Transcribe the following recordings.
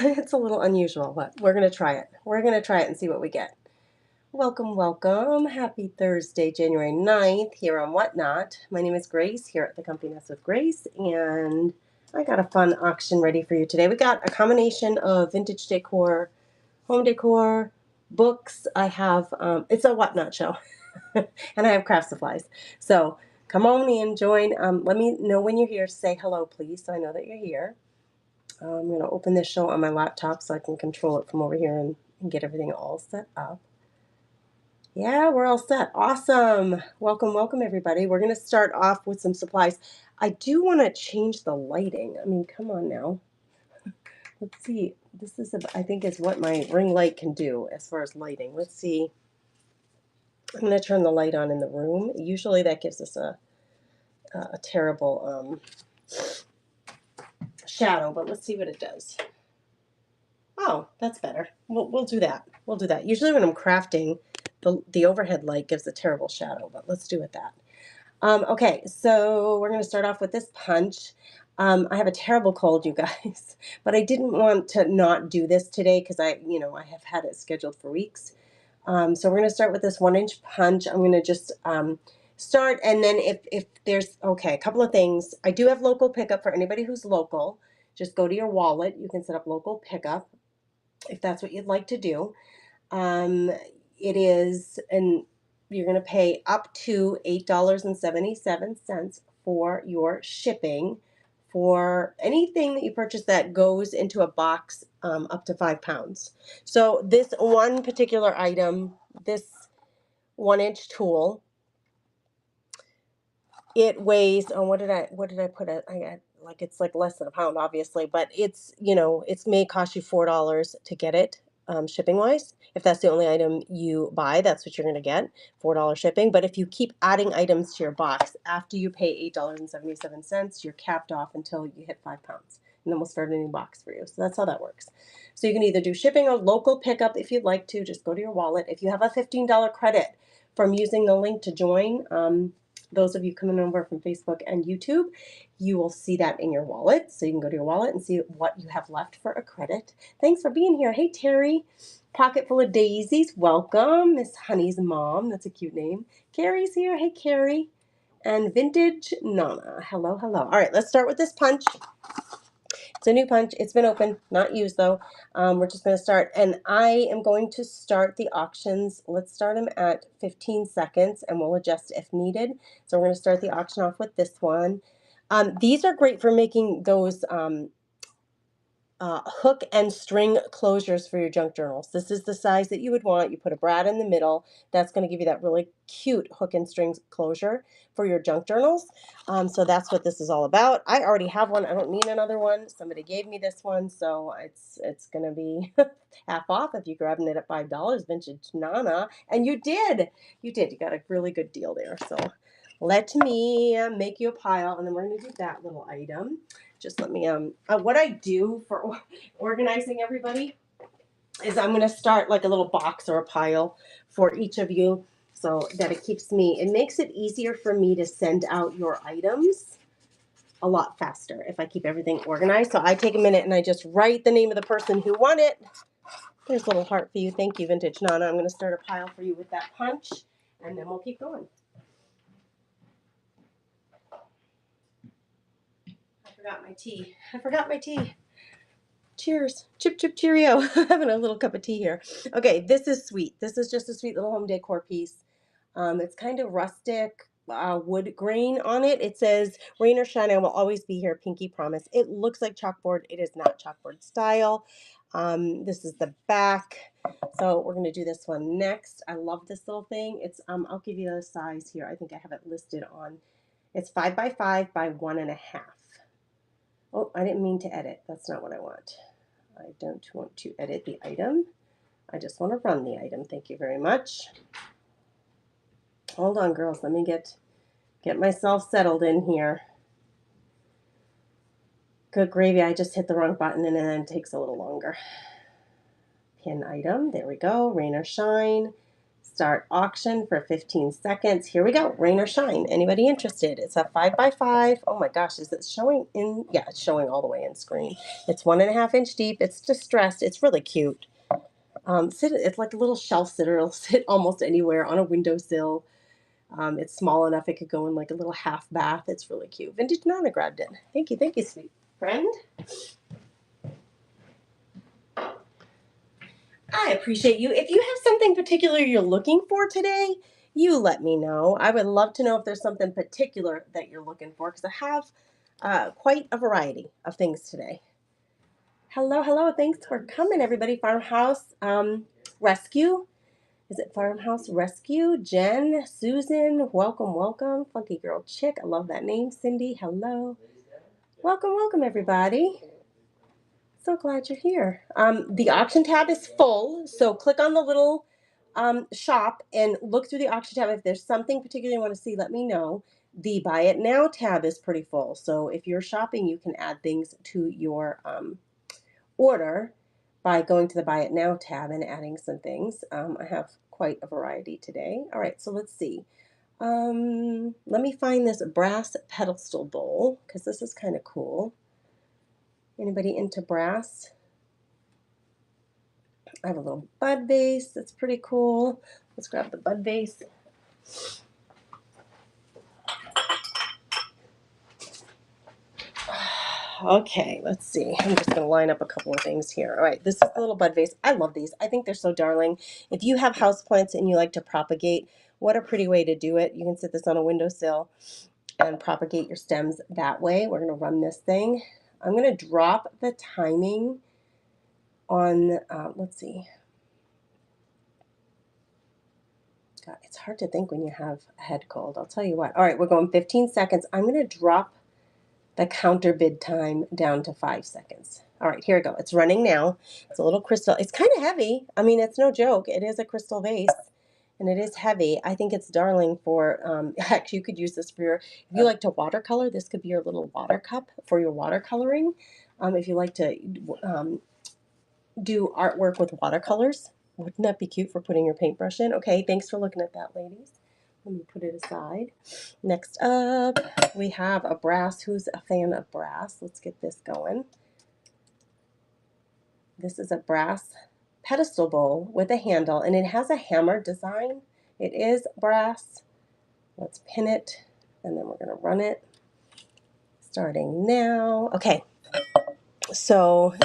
It's a little unusual, but we're going to try it. We're going to try it and see what we get. Welcome, welcome. Happy Thursday, January 9th here on Whatnot. My name is Grace here at the Company Nest with Grace, and I got a fun auction ready for you today. We got a combination of vintage decor, home decor, books. I have, it's a Whatnot show, and I have craft supplies. So come on in, join. Let me know when you're here. Say hello, please, so I know that you're here. I'm going to open this show on my laptop so I can control it from over here and get everything all set up. Yeah, we're all set. Awesome. Welcome, welcome, everybody. We're going to start off with some supplies. I do want to change the lighting. I mean, come on now. Let's see. This is, I think, is what my ring light can do as far as lighting. Let's see. I'm going to turn the light on in the room. Usually that gives us a terrible shadow, but let's see what it does. Oh, that's better. We'll do that. We'll do that. Usually when I'm crafting, the overhead light gives a terrible shadow, but let's do it that. Okay, so we're going to start off with this punch. I have a terrible cold, you guys, but I didn't want to not do this today because I have had it scheduled for weeks. So we're going to start with this 1-inch punch. I'm going to just start, and then if there's, okay, a couple of things. I do have local pickup for anybody who's local. Just go to your wallet. You can set up local pickup if that's what you'd like to do. It is, and you're going to pay up to $8.77 for your shipping for anything that you purchase that goes into a box up to 5 pounds. So this one particular item, this 1-inch tool, it weighs, oh, what did I put it? I got, like, it's like less than a pound, obviously, but it's, it's may cost you $4 to get it, shipping wise. If that's the only item you buy, that's what you're going to get, $4 shipping. But if you keep adding items to your box, after you pay $8.77, you're capped off until you hit 5 pounds. And then we'll start a new box for you. So that's how that works. So you can either do shipping or local pickup if you'd like to. Just go to your wallet. If you have a $15 credit from using the link to join, those of you coming over from Facebook and YouTube, you will see that in your wallet. So you can go to your wallet and see what you have left for a credit. Thanks for being here. Hey, Terry. Pocket full of daisies. Welcome. Miss Honey's mom. That's a cute name. Carrie's here. Hey, Carrie. And Vintage Nana. Hello, hello. All right, let's start with this punch. It's a new punch. It's been open, not used though. We're just going to start, and I am going to start the auctions. Let's start them at 15 seconds, and we'll adjust if needed. So we're going to start the auction off with this one. These are great for making those hook and string closures for your junk journals. This is the size that you would want. You put a brad in the middle. That's going to give you that really cute hook and string closure for your junk journals. So that's what this is all about. I already have one. I don't need another one. Somebody gave me this one, so it's going to be half off if you're grabbing it at $5. Vintage Nana, and you did. You got a really good deal there. So let me make you a pile, and then we're going to do that little item. Just let me, what I do for organizing everybody is I'm going to start like a little box or a pile for each of you so that it makes it easier for me to send out your items a lot faster if I keep everything organized. So I take a minute and I just write the name of the person who won it. There's a little heart for you. Thank you, Vintage Nana. I'm going to start a pile for you with that punch, and then we'll keep going. I forgot my tea. Cheers. Chip, chip, cheerio. Having a little cup of tea here. Okay, this is sweet. This is just a sweet little home decor piece. It's kind of rustic, wood grain on it. It says, rain or shine, I will always be here, Pinky promise. It looks like chalkboard. It is not chalkboard style. This is the back. So we're going to do this one next. I love this little thing. It's I'll give you the size here. I think I have it listed on. It's 5 by 5 by 1.5. Oh, I didn't mean to edit. That's not what I want. I don't want to edit the item. I just want to run the item. Thank you very much. Hold on, girls. Let me get myself settled in here. Good gravy. I just hit the wrong button and then it takes a little longer. Pin item. There we go. Rain or shine. Start auction for 15 seconds. Here we go. Rain or shine. Anybody interested? It's a 5x5. Oh my gosh, is it showing in? Yeah, it's showing all the way in screen. It's 1.5 inch deep. It's distressed. It's really cute. It's like a little shelf sitter. It'll sit almost anywhere on a windowsill. It's small enough it could go in like a little half bath. It's really cute. Vintage Nana grabbed it. Thank you, sweet friend. I appreciate you. If you have something particular you're looking for today, you let me know. I would love to know if there's something particular that you're looking for because I have quite a variety of things today. Hello, hello. Thanks for coming, everybody. Farmhouse Rescue. Is it Farmhouse Rescue? Jen, Susan, welcome, welcome. Funky Girl Chick. I love that name. Cindy, hello. Welcome, welcome, everybody. So glad you're here. The auction tab is full, so click on the little shop and look through the auction tab. If there's something particular you want to see, let me know. The Buy It Now tab is pretty full, so if you're shopping, you can add things to your order by going to the Buy It Now tab and adding some things. I have quite a variety today. All right, so let's see. Let me find this brass pedestal bowl because this is kind of cool. Anybody into brass? I have a little bud vase that's pretty cool. Let's grab the bud vase. Okay, let's see. I'm just going to line up a couple of things here. All right, this is the little bud vase. I love these. I think they're so darling. If you have houseplants and you like to propagate, what a pretty way to do it. You can sit this on a windowsill and propagate your stems that way. We're going to run this thing. I'm going to drop the timing on, let's see. God, it's hard to think when you have a head cold. I'll tell you what. All right, we're going 15 seconds. I'm going to drop the counter bid time down to 5 seconds. All right, here we go. It's running now. It's a little crystal. It's kind of heavy. I mean, it's no joke. It is a crystal vase, and it is heavy. I think it's darling for, actually, you could use this for your, if you like to watercolor, this could be your little water cup for your watercoloring. If you like to do artwork with watercolors, wouldn't that be cute for putting your paintbrush in? Okay, thanks for looking at that, ladies. Let me put it aside. Next up, we have a brass. Who's a fan of brass? Let's get this going. This is a brass pedestal bowl with a handle, and it has a hammer design. It is brass. Let's pin it, and then we're going to run it. Starting now. Okay, so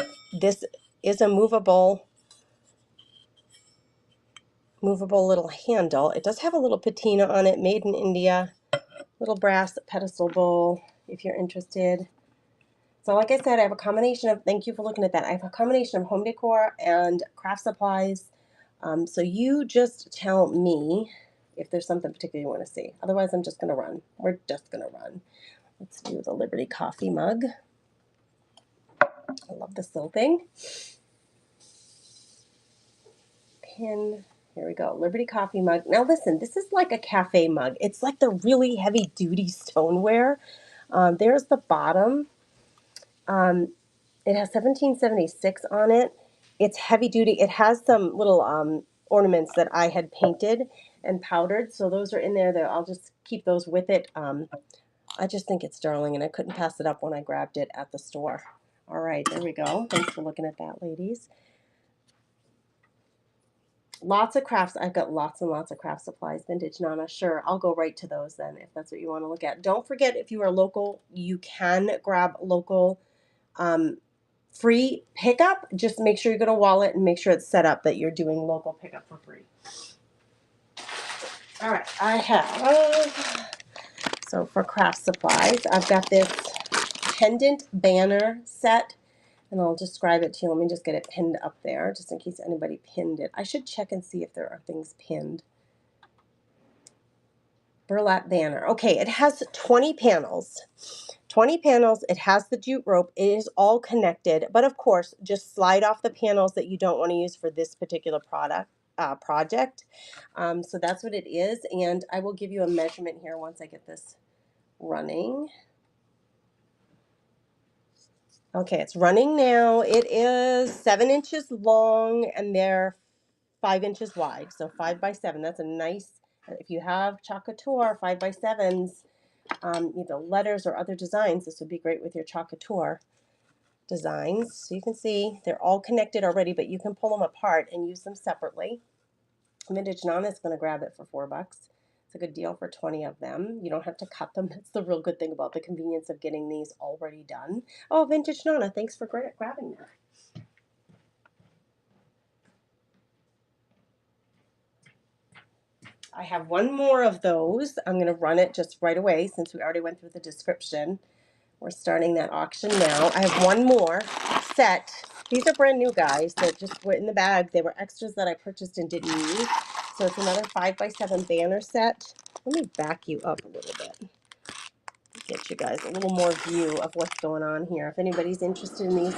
this is a movable little handle. It does have a little patina on it, made in India. Little brass pedestal bowl, if you're interested. So like I said, I have a combination of, thank you for looking at that. I have a combination of home decor and craft supplies. So you just tell me if there's something particular you want to see. Otherwise, I'm just going to run. We're just going to run. Let's do the Liberty coffee mug. I love this little thing. Pin. Here we go. Liberty coffee mug. Now listen, this is like a cafe mug. It's like the really heavy duty stoneware. There's the bottom. It has 1776 on it. It's heavy duty. It has some little ornaments that I had painted and powdered. So those are in there. I'll just keep those with it. I just think it's darling, and I couldn't pass it up when I grabbed it at the store. All right, there we go. Thanks for looking at that, ladies. Lots of crafts. I've got lots and lots of craft supplies. Vintage Nana. Sure, I'll go right to those then if that's what you want to look at. Don't forget, if you are local, you can grab local free pickup. Just make sure you go to wallet and make sure it's set up that you're doing local pickup for free. All right, I have, so for craft supplies, I've got this pendant banner set, and I'll describe it to you. Let me just get it pinned up there, just in case anybody pinned it. I should check and see if there are things pinned. Burlap banner. Okay, it has 20 panels. 20 panels. It has the jute rope. It is all connected, but of course, just slide off the panels that you don't want to use for this particular project. So that's what it is, and I will give you a measurement here once I get this running. Okay, it's running now. It is 7 inches long, and they're 5 inches wide, so 5 by 7. That's a nice, if you have Chalk Couture 5 by 7s, either letters or other designs, this would be great with your Chalk Couture designs. So you can see they're all connected already, but you can pull them apart and use them separately. Vintage Nana is going to grab it for $4. It's a good deal for 20 of them. You don't have to cut them. That's the real good thing about the convenience of getting these already done. Oh, Vintage Nana, thanks for grabbing that. I have one more of those. I'm going to run it just right away since we already went through the description. We're starting that auction now. I have one more set. These are brand new, guys. They just were in the bag. They were extras that I purchased and didn't use. So it's another 5 by 7 banner set. Let me back you up a little bit. Get you guys a little more view of what's going on here. If anybody's interested in these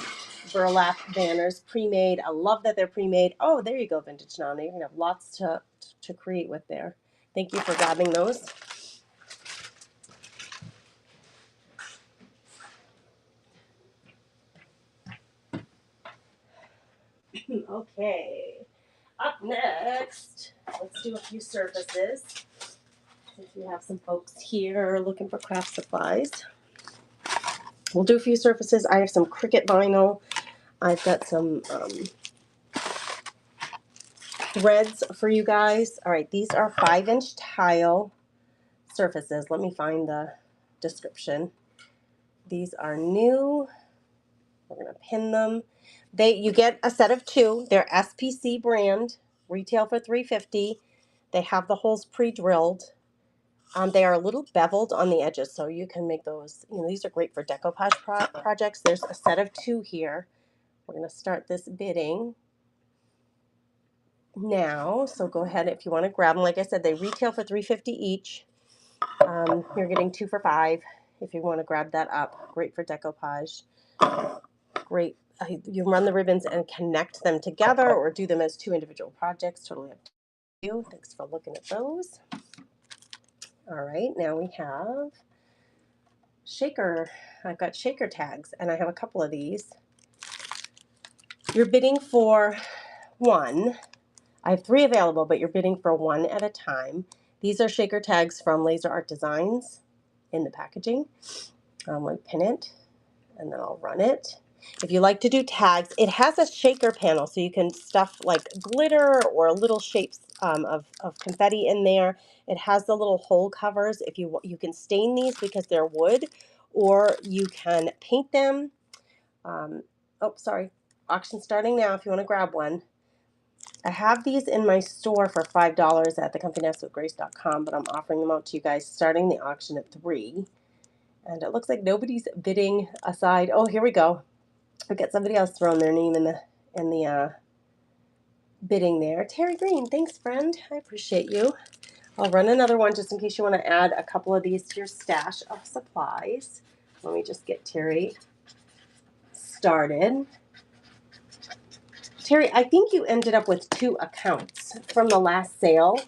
burlap banners, pre-made. I love that they're pre-made. Oh, there you go, Vintage Nana. You're going to have lots to create with there. Thank you for grabbing those. Okay. Up next, let's do a few surfaces. Since we have some folks here looking for craft supplies. We'll do a few surfaces. I have some Cricut vinyl. I've got some threads for you guys. All right, these are 5-inch tile surfaces. Let me find the description. These are new. We're going to pin them. You get a set of 2. They're SPC brand, retail for $3.50. They have the holes pre-drilled. They are a little beveled on the edges, so you can make those, these are great for decoupage projects. There's a set of 2 here. We're going to start this bidding now, so go ahead if you want to grab them. Like I said, they retail for $3.50 each. You're getting 2 for $5 if you want to grab that up. Great for decoupage. Great. You run the ribbons and connect them together or do them as 2 individual projects. Totally up to you. Thanks for looking at those. All right, now we have shaker. I've got shaker tags, and I have a couple of these. You're bidding for 1. I have 3 available, but you're bidding for 1 at a time. These are shaker tags from Laser Art Designs in the packaging. I'm going to pin it, and then I'll run it. If you like to do tags, it has a shaker panel, so you can stuff like glitter or little shapes of confetti in there. It has the little hole covers. If you can stain these because they're wood, or you can paint them. Oh, sorry. Auction starting now if you want to grab one. I have these in my store for $5 at thecompanynestwithgrace.com, but I'm offering them out to you guys starting the auction at $3. And it looks like nobody's bidding aside. Oh, here we go. We got somebody else throwing their name in the bidding there. Terry Green, thanks, friend. I appreciate you. I'll run another one just in case you want to add a couple of these to your stash of supplies. Let me just get Terry started. Terry, I think you ended up with 2 accounts from the last sale.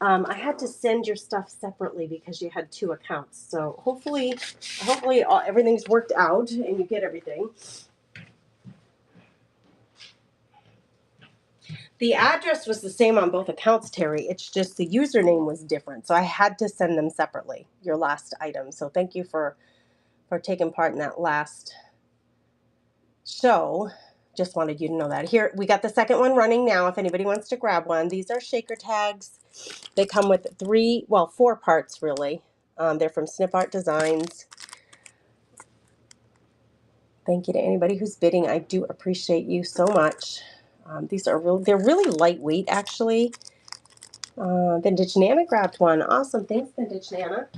I had to send your stuff separately because you had 2 accounts. So hopefully everything's worked out and you get everything. The address was the same on both accounts, Terry. It's just the username was different. So I had to send them separately, your last item. So thank you for taking part in that last show. Just wanted you to know that. Here, we got the second one running now if anybody wants to grab one. These are shaker tags. They come with 4 parts, really. They're from Snip Art Designs. Thank you to anybody who's bidding. I do appreciate you so much. They're really lightweight, actually. Vintage Nana grabbed one. Awesome. Thanks, Vintage Nana.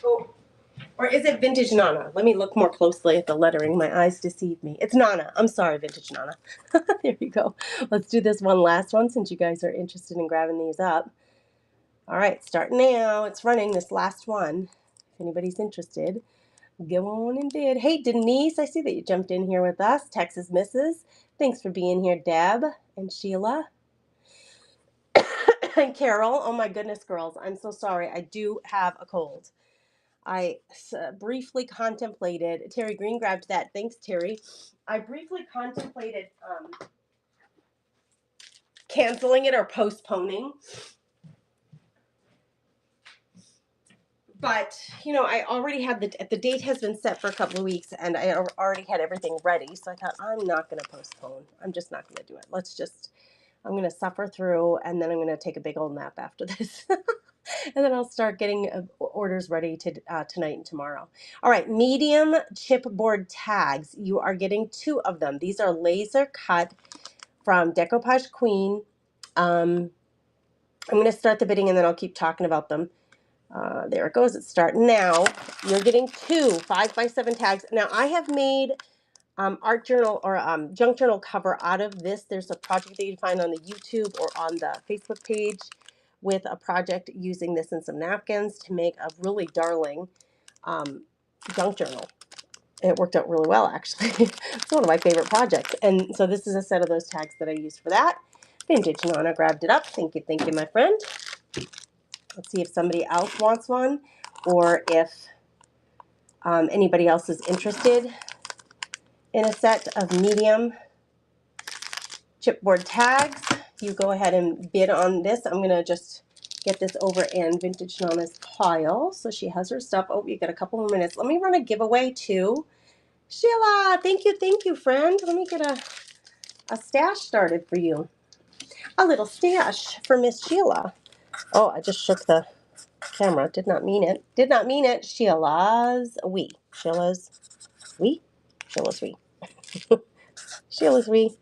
Oh, or is it Vintage Nana? Let me look more closely at the lettering. My eyes deceive me. It's Nana. I'm sorry, Vintage Nana. There you go. Let's do this one last one since you guys are interested in grabbing these up. All right, starting now. It's running this last one. If anybody's interested, go on and bid. Hey, Denise, I see that you jumped in here with us. Texas Misses. Thanks for being here, Deb and Sheila. And Carol. Oh my goodness, girls. I'm so sorry. I do have a cold. I briefly contemplated. Terry Green grabbed that. Thanks, Terry. I briefly contemplated canceling it or postponing. But, you know, I already had the date has been set for a couple of weeks, and I already had everything ready. So I thought, I'm not going to postpone. I'm just not going to do it. I'm going to suffer through, and then I'm going to take a big old nap after this. And then I'll start getting orders ready tonight and tomorrow. All right, medium chipboard tags. You are getting 2 of them. These are laser cut from Decoupage Queen. I'm going to start the bidding, and then I'll keep talking about them. There it goes. It's starting now. You're getting 2 5x7 tags. Now I have made art journal or junk journal cover out of this. There's a project that you can find on the YouTube or on the Facebook page with a project using this and some napkins to make a really darling junk journal. It worked out really well, actually. It's one of my favorite projects. And so this is a set of those tags that I used for that. Vintage Nana grabbed it up. Thank you, my friend. Let's see if somebody else wants one, or if anybody else is interested in a set of medium chipboard tags. You go ahead and bid on this. I'm going to just get this over in Vintage Nana's pile so she has her stuff. Oh, you got a couple more minutes. Let me run a giveaway too. Sheila, thank you, friend. Let me get a stash started for you. A little stash for Miss Sheila. Oh, I just shook the camera. Did not mean it. Did not mean it. Sheila's wee. Sheila's wee. Sheila's wee. Sheila's wee.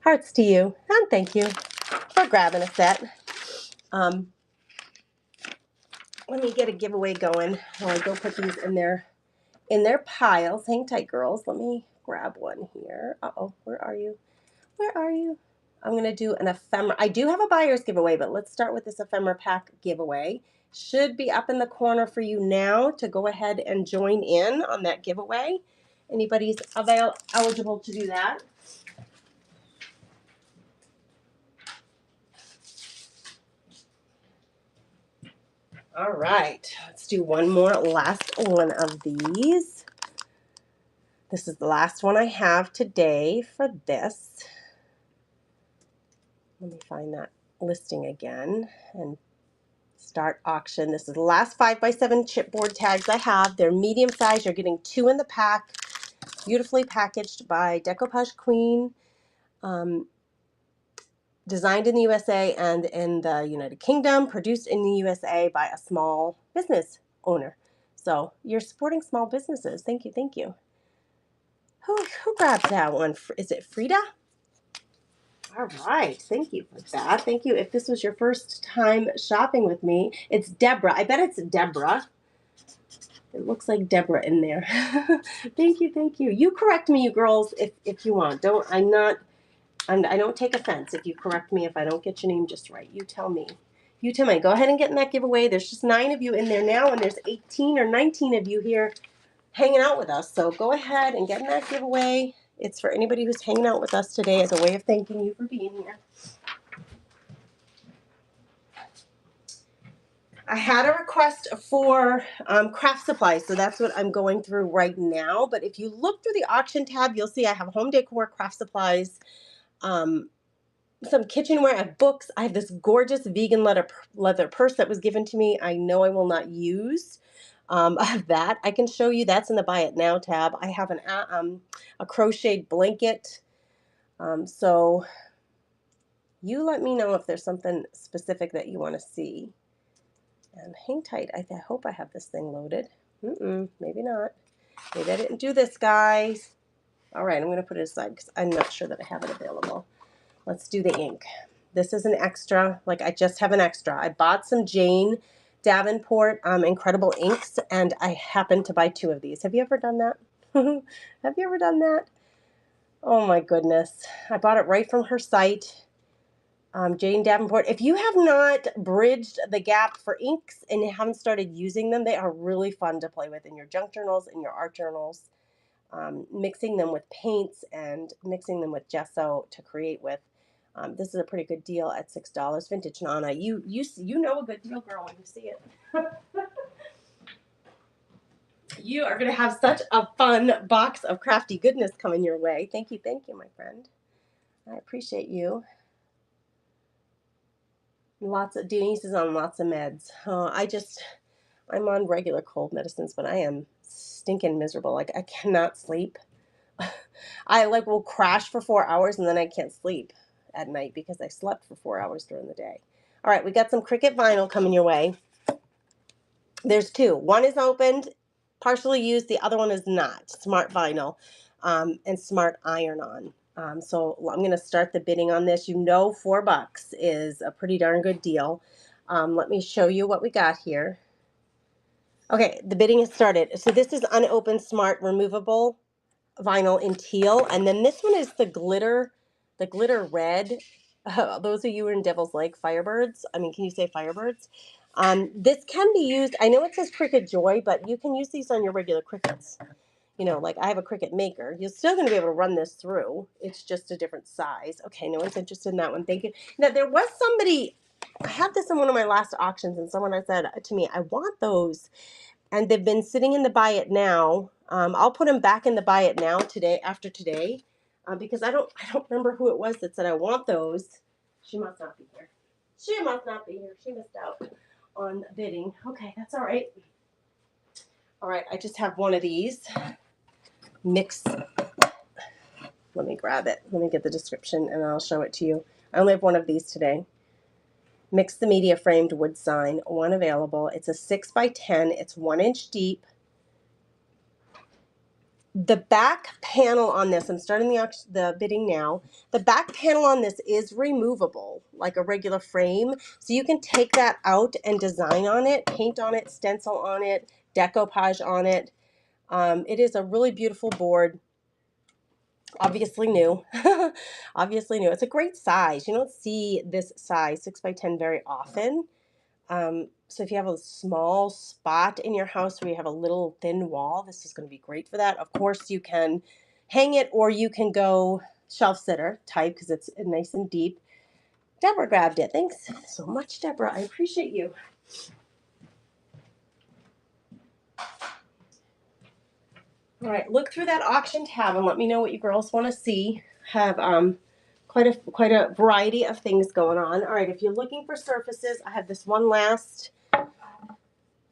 Hearts to you. And thank you for grabbing a set. Let me get a giveaway going while I go put these in their piles. Hang tight, girls. Let me grab one here. Uh-oh, where are you? Where are you? I'm going to do an ephemera. I do have a buyer's giveaway, but let's start with this ephemera pack giveaway. Should be up in the corner for you now to go ahead and join in on that giveaway. Anybody's eligible to do that. All right, let's do one more, last one of these. This is the last one I have today for this. Let me find that listing again and start auction. This is the last 5x7 chipboard tags I have. They're medium size. You're getting 2 in the pack. Beautifully packaged by Decoupage Queen. Designed in the USA and in the United Kingdom. Produced in the USA by a small business owner. So you're supporting small businesses. Thank you, thank you. Who grabbed that one? Is it Frida? All right. Thank you for that. Thank you. If this was your first time shopping with me, it's Deborah. I bet it's Deborah. It looks like Deborah in there. Thank you. Thank you. You correct me, you girls, if you want. I don't take offense if you correct me if I don't get your name just right. You tell me. You tell me. Go ahead and get in that giveaway. There's just 9 of you in there now, and there's 18 or 19 of you here hanging out with us. So go ahead and get in that giveaway. It's for anybody who's hanging out with us today as a way of thanking you for being here. I had a request for craft supplies, so that's what I'm going through right now. But if you look through the auction tab, you'll see I have home decor, craft supplies, some kitchenware, I have books. I have this gorgeous vegan leather purse that was given to me. I know I will not use. I have that. I can show you. That's in the Buy It Now tab. I have a crocheted blanket. So you let me know if there's something specific that you want to see. And hang tight. I hope I have this thing loaded. Maybe not. Maybe I didn't do this, guys. All right, I'm going to put it aside because I'm not sure that I have it available. Let's do the ink. This is an extra. Like, I just have an extra. I bought some Jane Davenport Incredible Inks, and I happened to buy 2 of these. Have you ever done that? Have you ever done that? Oh, my goodness. I bought it right from her site. Jane Davenport. If you have not bridged the gap for inks and you haven't started using them, they are really fun to play with in your junk journals, in your art journals. Mixing them with paints and mixing them with gesso to create with. This is a pretty good deal at $6. Vintage Nana. You know a good deal, girl, when you see it. You are going to have such a fun box of crafty goodness coming your way. Thank you, my friend. I appreciate you. Lots of Denise is on lots of meds. I'm on regular cold medicines, but I am stinking miserable. Like I cannot sleep. I like will crash for 4 hours and then I can't sleep at night because I slept for 4 hours during the day. All right, we got some Cricut vinyl coming your way. There's two. One is opened, partially used. The other one is not. Smart vinyl and smart iron-on. So I'm going to start the bidding on this. You know, $4 is a pretty darn good deal. Let me show you what we got here. Okay, the bidding has started. So this is unopened smart removable vinyl in teal, and then this one is the glitter red. Those of you in Devil's Lake, Firebirds. I mean, can you say Firebirds? This can be used. I know it says Cricut Joy, but you can use these on your regular Cricuts. You know, like I have a Cricut Maker. You're still going to be able to run this through. It's just a different size. Okay, no one's interested in that one. Thank you. Now, there was somebody, I had this in one of my last auctions, and someone had said to me, I want those. And they've been sitting in the buy it now. I'll put them back in the buy it now today, after today, because I don't remember who it was that said I want those. She must not be here. She must not be here. She missed out on bidding. Okay, that's all right. All right, I just have one of these. Mix. Let me grab it. Let me get the description and I'll show it to you. I only have one of these today. Mix the media framed wood sign, one available. It's a 6x10. It's 1 inch deep. The back panel on this, I'm starting the bidding now. The back panel on this is removable, like a regular frame. So you can take that out and design on it, paint on it, stencil on it, decoupage on it. It is a really beautiful board. Obviously new. Obviously new. It's a great size. You don't see this size, 6x10, very often. So if you have a small spot in your house where you have a little thin wall, this is going to be great for that. Of course, you can hang it or you can go shelf sitter type because it's nice and deep. Deborah grabbed it. Thanks so much, Deborah. I appreciate you. All right, look through that auction tab and let me know what you girls want to see. Have quite a variety of things going on. All right, if you're looking for surfaces, I have this one last.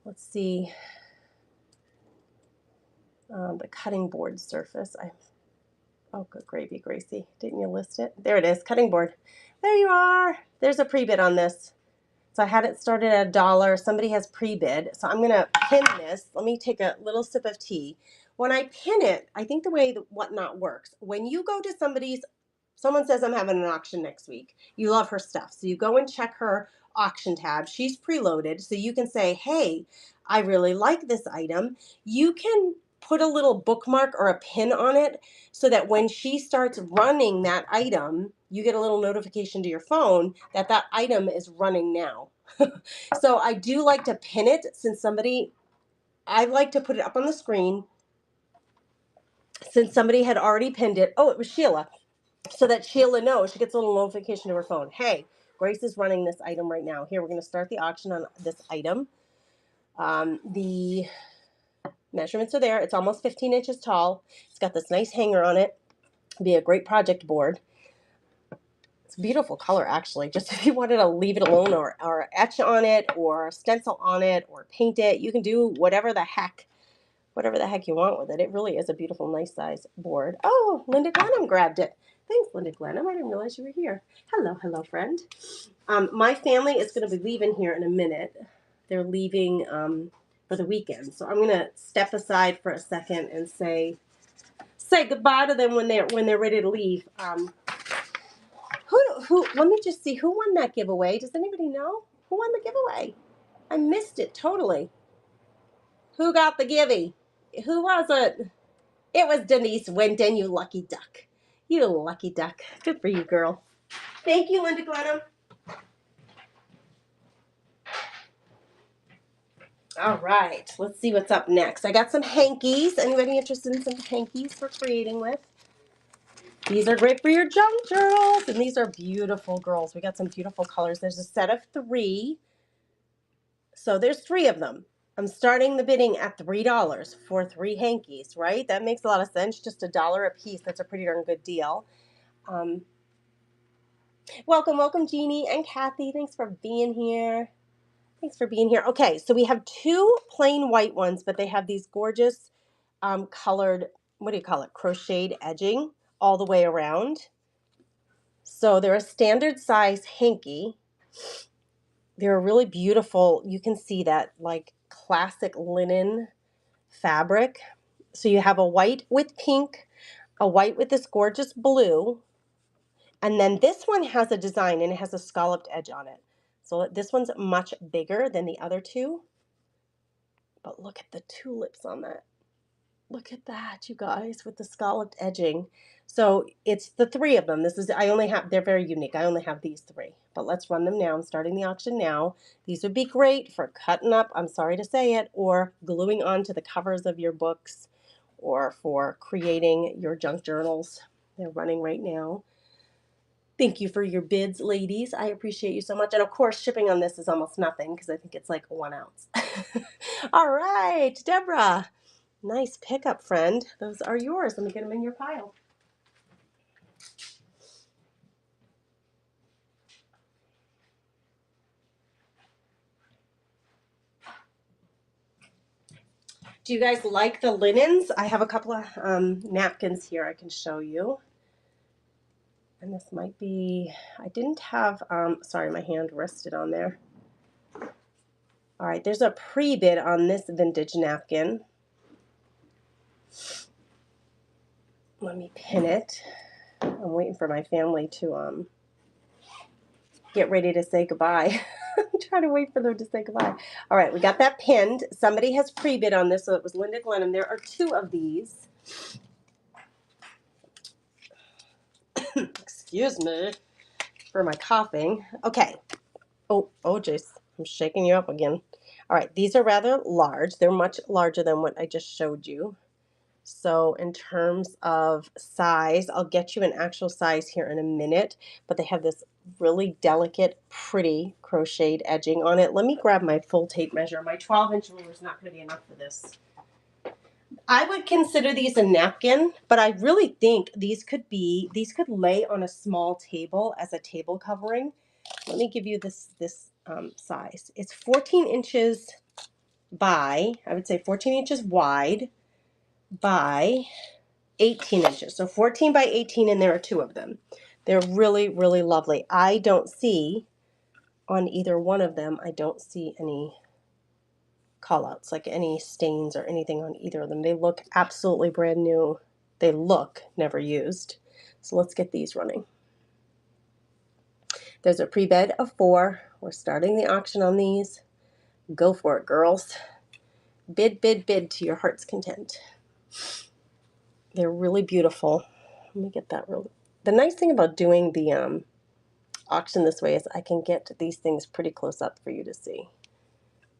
Let's see. The cutting board surface. Oh, good gravy, Gracie. Didn't you list it? There it is, cutting board. There you are. There's a pre-bid on this. So I had it started at $1. Somebody has pre-bid. So I'm going to pin this. Let me take a little sip of tea. When I pin it, I think the way that Whatnot works, when you go to someone says I'm having an auction next week. You love her stuff. So you go and check her auction tab. She's preloaded. So you can say, hey, I really like this item. You can put a little bookmark or a pin on it so that when she starts running that item, you get a little notification to your phone that that item is running now. So I do like to pin it I like to put it up on the screen since somebody had already pinned it. Oh, it was Sheila. So that Sheila knows, she gets a little notification to her phone. Hey, Grace is running this item right now. Here, we're going to start the auction on this item. The measurements are there. It's almost 15 inches tall. It's got this nice hanger on it. It'll be a great project board. It's a beautiful color, actually. Just if you wanted to leave it alone or etch on it or stencil on it or paint it, you can do whatever the heck you want with it. It really is a beautiful, nice size board. Oh, Linda Glenham grabbed it. Thanks, Linda Glenham. I didn't realize you were here. Hello, friend. My family is going to be leaving here in a minute. They're leaving for the weekend. So I'm going to step aside for a second and say goodbye to them when they're ready to leave. Let me just see who won that giveaway. Does anybody know? Who won the giveaway? I missed it totally. Who got the givey? Who was it? It was Denise Winton, you lucky duck. You lucky duck. Good for you, girl. Thank you, Linda Glenham. All right, let's see what's up next. I got some hankies. Anybody interested in some hankies for creating with? These are great for your junk journals, and these are beautiful, girls. We got some beautiful colors. There's a set of 3. So there's 3 of them. I'm starting the bidding at $3 for 3 hankies, right? That makes a lot of sense. Just $1 a piece. That's a pretty darn good deal. Welcome, welcome, Jeannie and Kathy. Thanks for being here. Thanks for being here. Okay, so we have two plain white ones, but they have these gorgeous colored, what do you call it, crocheted edging all the way around. So they're a standard size hanky. They're really beautiful. You can see that like classic linen fabric. So you have a white with pink, a white with this gorgeous blue, and then this one has a design and it has a scalloped edge on it. So this one's much bigger than the other two. But look at the tulips on that. Look at that, you guys, with the scalloped edging. So it's the three of them. I only have, they're very unique. I only have these three. But let's run them now. I'm starting the auction now. These would be great for cutting up, I'm sorry to say it, or gluing onto the covers of your books, or for creating your junk journals. They're running right now. Thank you for your bids, ladies. I appreciate you so much. And of course, shipping on this is almost nothing because I think it's like 1 ounce. All right, Deborah. Nice pickup, friend. Those are yours. Let me get them in your pile. Do you guys like the linens? I have a couple of napkins here I can show you. And this might be, I didn't have, sorry, my hand rested on there. All right, there's a pre-bid on this vintage napkin. Let me pin it. I'm waiting for my family to get ready to say goodbye. I'm trying to wait for them to say goodbye. All right, we got that pinned. Somebody has pre-bid on this, so it was Linda Glenham. There are two of these. Excuse me for my coughing. Okay. Oh, Jace, I'm shaking you up again. All right, these are rather large. They're much larger than what I just showed you. So in terms of size, I'll get you an actual size here in a minute, but they have this really delicate, pretty crocheted edging on it. Let me grab my full tape measure. My 12-inch ruler is not going to be enough for this. I would consider these a napkin, but I really think these could lay on a small table as a table covering. Let me give you this size. It's 14 inches by, I would say 14 inches wide by 18 inches. So 14 by 18, and there are two of them. They're really, really lovely. I don't see on either one of them, I don't see any callouts, like any stains or anything on either of them. They look absolutely brand new. They look never used. So let's get these running. There's a pre-bid of 4. We're starting the auction on these. Go for it, girls. Bid, bid, bid to your heart's content. They're really beautiful. Let me get that real. The nice thing about doing the auction this way is I can get these things pretty close up for you to see.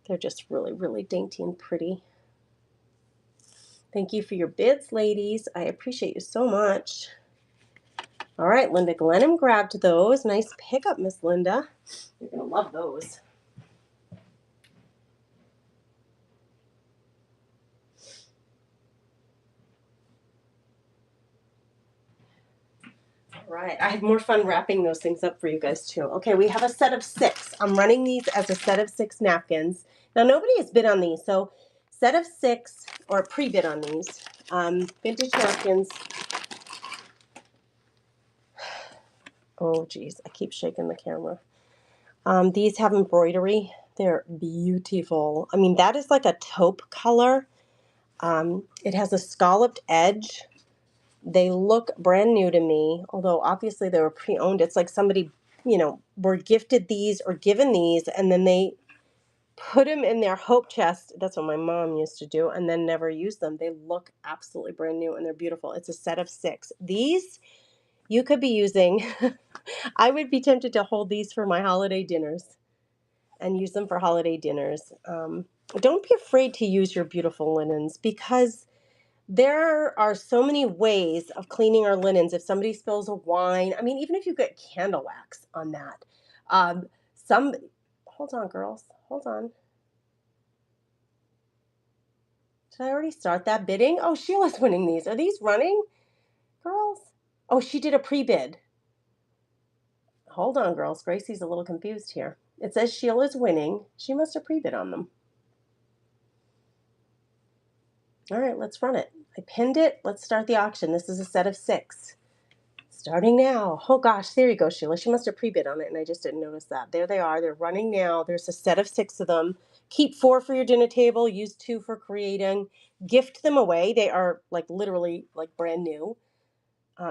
They're just really, really dainty and pretty. Thank you for your bids, ladies. I appreciate you so much. All right, Linda Glenham grabbed those. Nice pickup, Miss Linda. You're going to love those. All right, I had more fun wrapping those things up for you guys too. Okay, we have a set of 6. I'm running these as a set of 6 napkins. Now, nobody has bid on these, so set of 6, or pre-bid on these. Vintage napkins. Oh, geez, I keep shaking the camera. These have embroidery. They're beautiful. I mean, that is like a taupe color. It has a scalloped edge. They look brand new to me, although obviously they were pre-owned. It's like somebody, were gifted these or given these, and then they put them in their hope chest. That's what my mom used to do, and then never use them. They look absolutely brand new, and they're beautiful. It's a set of 6. These you could be using. I would be tempted to hold these for my holiday dinners and use them for holiday dinners. Don't be afraid to use your beautiful linens, because there are so many ways of cleaning our linens. If somebody spills a wine, I mean, even if you get candle wax on that, hold on, girls, hold on. Did I already start that bidding? Oh, Sheila's winning these. Are these running, girls? Oh, she did a pre-bid. hold on, girls. Gracie's a little confused here. It says Sheila's winning. She must have pre-bid on them. All right, let's run it. I pinned it. Let's start the auction. This is a set of 6. Starting now. Oh gosh, there you go, Sheila. She must have pre-bid on it, and I just didn't notice that. There they are. They're running now. There's a set of 6 of them. Keep 4 for your dinner table. Use 2 for creating. Gift them away. They are like literally like brand new.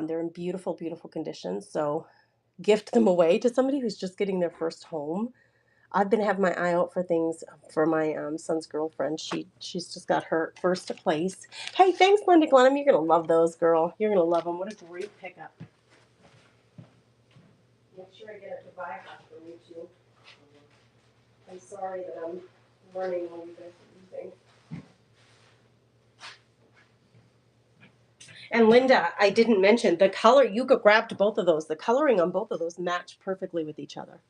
They're in beautiful, beautiful condition. So gift them away to somebody who's just getting their first home. I've been having my eye out for things for my son's girlfriend. She's just got her first place. Hey, thanks, Linda Glenham. You're gonna love those, girl. You're gonna love them. What a great pickup. Make sure I get it to buy half for me too. I'm sorry that I'm running while you guys are using. And Linda, I didn't mention the color. You grabbed both of those. The coloring on both of those match perfectly with each other.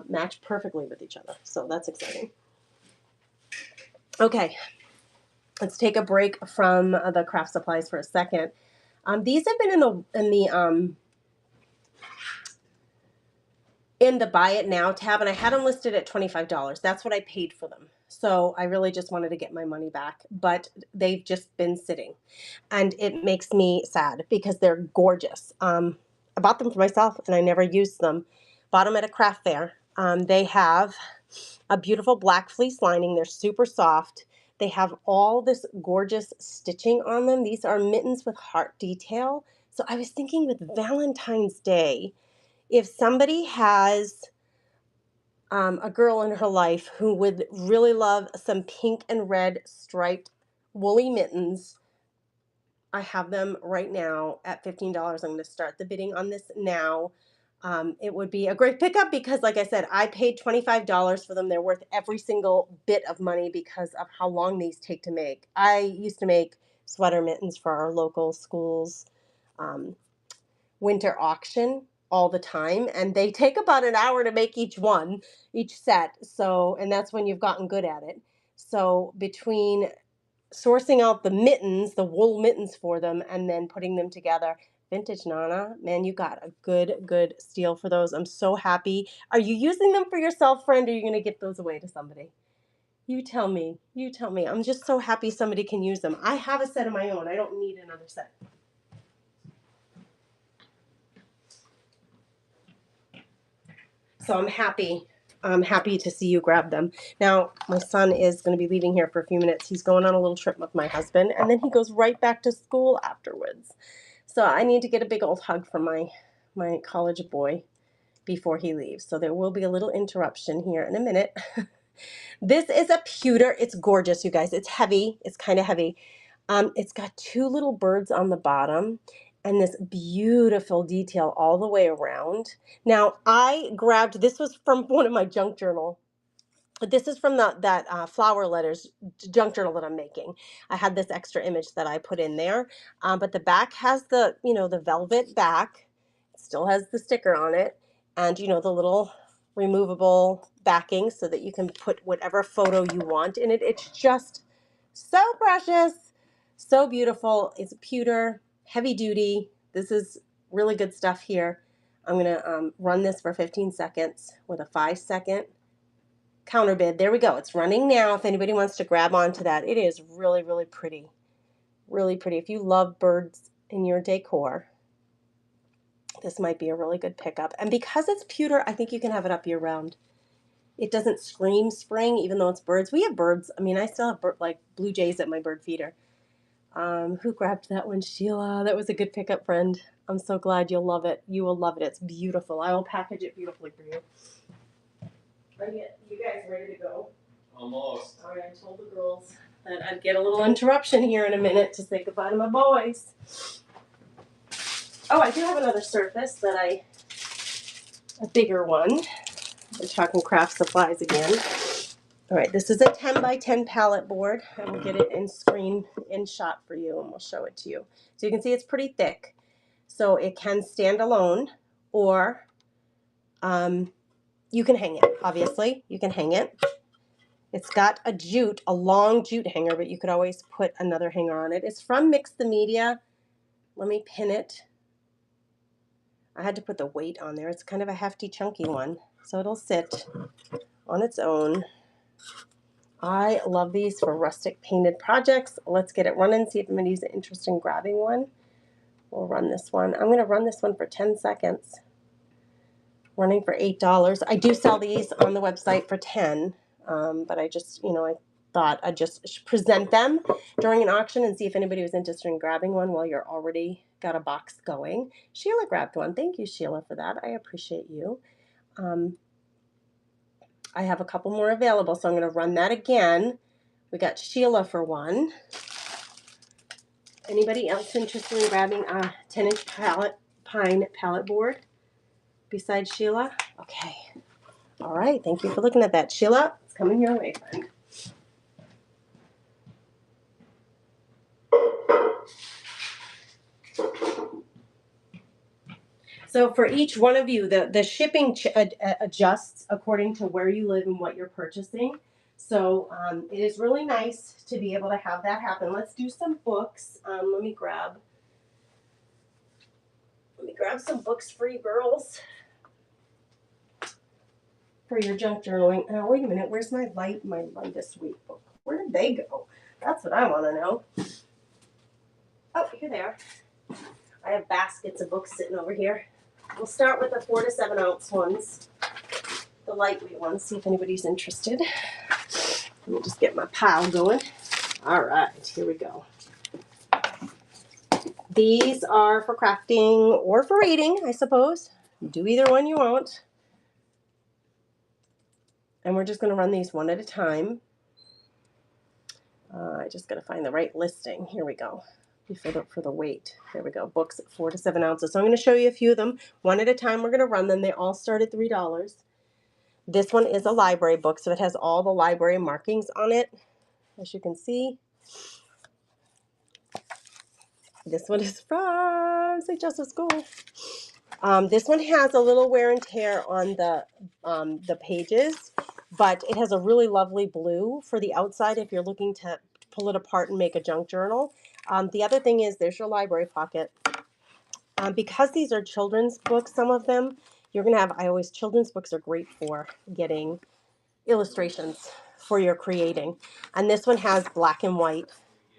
Match perfectly with each other. So that's exciting. Okay, let's take a break from the craft supplies for a second. These have been in the buy it now tab, and I had them listed at $25. That's what I paid for them. So I really just wanted to get my money back, but they've just been sitting, and it makes me sad because they're gorgeous. I bought them for myself, and I never used them. Bought them at a craft fair. They have a beautiful black fleece lining. They're super soft. They have all this gorgeous stitching on them. These are mittens with heart detail. So I was thinking with Valentine's Day, if somebody has a girl in her life who would really love some pink and red striped woolly mittens, I have them right now at $15. I'm going to start the bidding on this now. It would be a great pickup because, like I said, I paid $25 for them. They're worth every single bit of money because of how long these take to make. I used to make sweater mittens for our local schools winter auction all the time, and they take about an hour to make each set. So, and that's when you've gotten good at it. So between sourcing out the mittens, the wool mittens for them, and then putting them together. Vintage Nana, man, you got a good steal for those. I'm so happy. Are you using them for yourself, friend, or are you going to give those away to somebody? You tell me. You tell me. I'm just so happy somebody can use them. I have a set of my own. I don't need another set. So I'm happy. I'm happy to see you grab them. Now, my son is going to be leaving here for a few minutes. He's going on a little trip with my husband, and then he goes right back to school afterwards. So I need to get a big old hug from my college boy before he leaves. So there will be a little interruption here in a minute. This is a pewter. It's gorgeous, you guys. It's heavy. It's kind of heavy. It's got 2 little birds on the bottom and this beautiful detail all the way around. Now, I grabbed, this was from one of my junk journal. This is from that flower letters junk journal that I'm making. I had this extra image that I put in there, but the back has the velvet back. It still has the sticker on it, and the little removable backing so that you can put whatever photo you want in it. It's just so precious, so beautiful. It's pewter, heavy duty. This is really good stuff here. I'm gonna run this for 15 seconds with a 5-second counter bid. There we go. It's running now. If anybody wants to grab onto that, it is really, really pretty. Really pretty. If you love birds in your decor, this might be a really good pickup. And because it's pewter, I think you can have it up year round. It doesn't scream spring, even though it's birds. We have birds. I mean, I still have like blue jays at my bird feeder. Who grabbed that one? Sheila. That was a good pickup, friend. I'm so glad you'll love it. You will love it. It's beautiful. I will package it beautifully for you. Are you guys ready to go? Almost. All right, I told the girls that I'd get a little interruption here in a minute to say goodbye to my boys. Oh, I do have another surface a bigger one. We're talking craft supplies again. All right, this is a 10 by 10 pallet board. I will get it in shot for you, and we'll show it to you. So you can see it's pretty thick. So it can stand alone, or you can hang it, obviously. You can hang it. It's got a long jute hanger, but you could always put another hanger on it. It's from Mix the Media. Let me pin it. I had to put the weight on there. It's kind of a hefty, chunky one, so it'll sit on its own. I love these for rustic painted projects. Let's get it running, see if anybody's interested in grabbing one. We'll run this one. I'm going to run this one for 10 seconds. Running for $8. I do sell these on the website for 10, but I just, I thought I'd just present them during an auction and see if anybody was interested in grabbing one while you're already got a box going. Sheila grabbed one. Thank you, Sheila, for that. I appreciate you. I have a couple more available, so I'm going to run that again. We got Sheila for one. Anybody else interested in grabbing a 10-inch pine pallet board besides Sheila? Okay. All right. Thank you for looking at that. Sheila, it's coming your way, friend. So for each one of you, the shipping adjusts according to where you live and what you're purchasing. So it is really nice to be able to have that happen. Let's do some books. Let me grab some books for you girls for your junk journaling. Now, wait a minute. Where's my this week book? Where did they go? That's what I want to know. Oh, here they are. I have baskets of books sitting over here. We'll start with the 4 to 7 ounce ones, the lightweight ones, see if anybody's interested. Let me just get my pile going. All right, here we go. These are for crafting or for reading, I suppose. Do either one you want. And we're just going to run these one at a time. I just got to find the right listing. Here we go. For the weight. There we go. Books at 4 to 7 ounces. So I'm going to show you a few of them. One at a time, we're going to run them. They all start at $3. This one is a library book, so it has all the library markings on it, as you can see. This one is from St. Joseph's School. This one has a little wear and tear on the pages, but it has a really lovely blue for the outside if you're looking to pull it apart and make a junk journal. The other thing is there's your library pocket. Because these are children's books, some of them, you're going to have, children's books are great for getting illustrations for your creating. And this one has black and white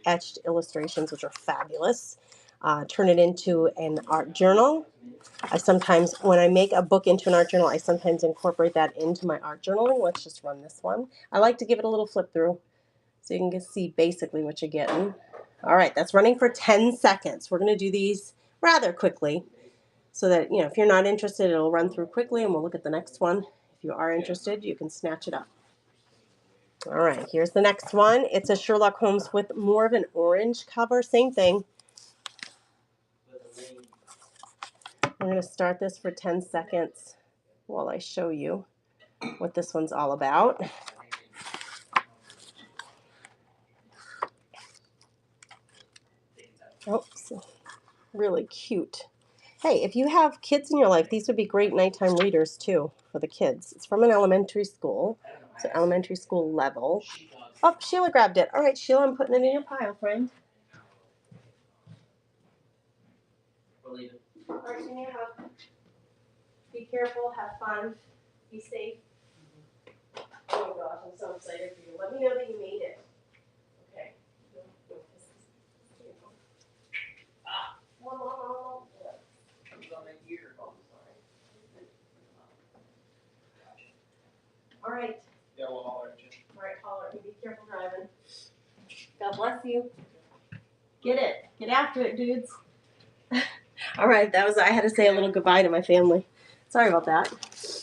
etched illustrations, which are fabulous. Turn it into an art journal. I sometimes, when I make a book into an art journal, I sometimes incorporate that into my art journaling. Let's just run this one. I like to give it a little flip through so you can see basically what you're getting. All right, that's running for 10 seconds. We're going to do these rather quickly so that, if you're not interested, it'll run through quickly and we'll look at the next one. If you are interested, you can snatch it up. All right, here's the next one. It's a Sherlock Holmes with more of an orange cover. Same thing. I'm going to start this for 10 seconds while I show you what this one's all about. Oh, really cute. Hey, if you have kids in your life, these would be great nighttime readers too for the kids. It's from an elementary school. It's an elementary school level. Oh, Sheila grabbed it. All right, Sheila, I'm putting it in your pile, friend. All right, Sheila, be careful, have fun, be safe. Oh my gosh, I'm so excited for you. Let me know that you made it. Okay. All right. Yeah, we'll holler at you. All right, holler at me. Be careful driving. God bless you. Get it. Get after it, dudes. All right, I had to say a little goodbye to my family. Sorry about that.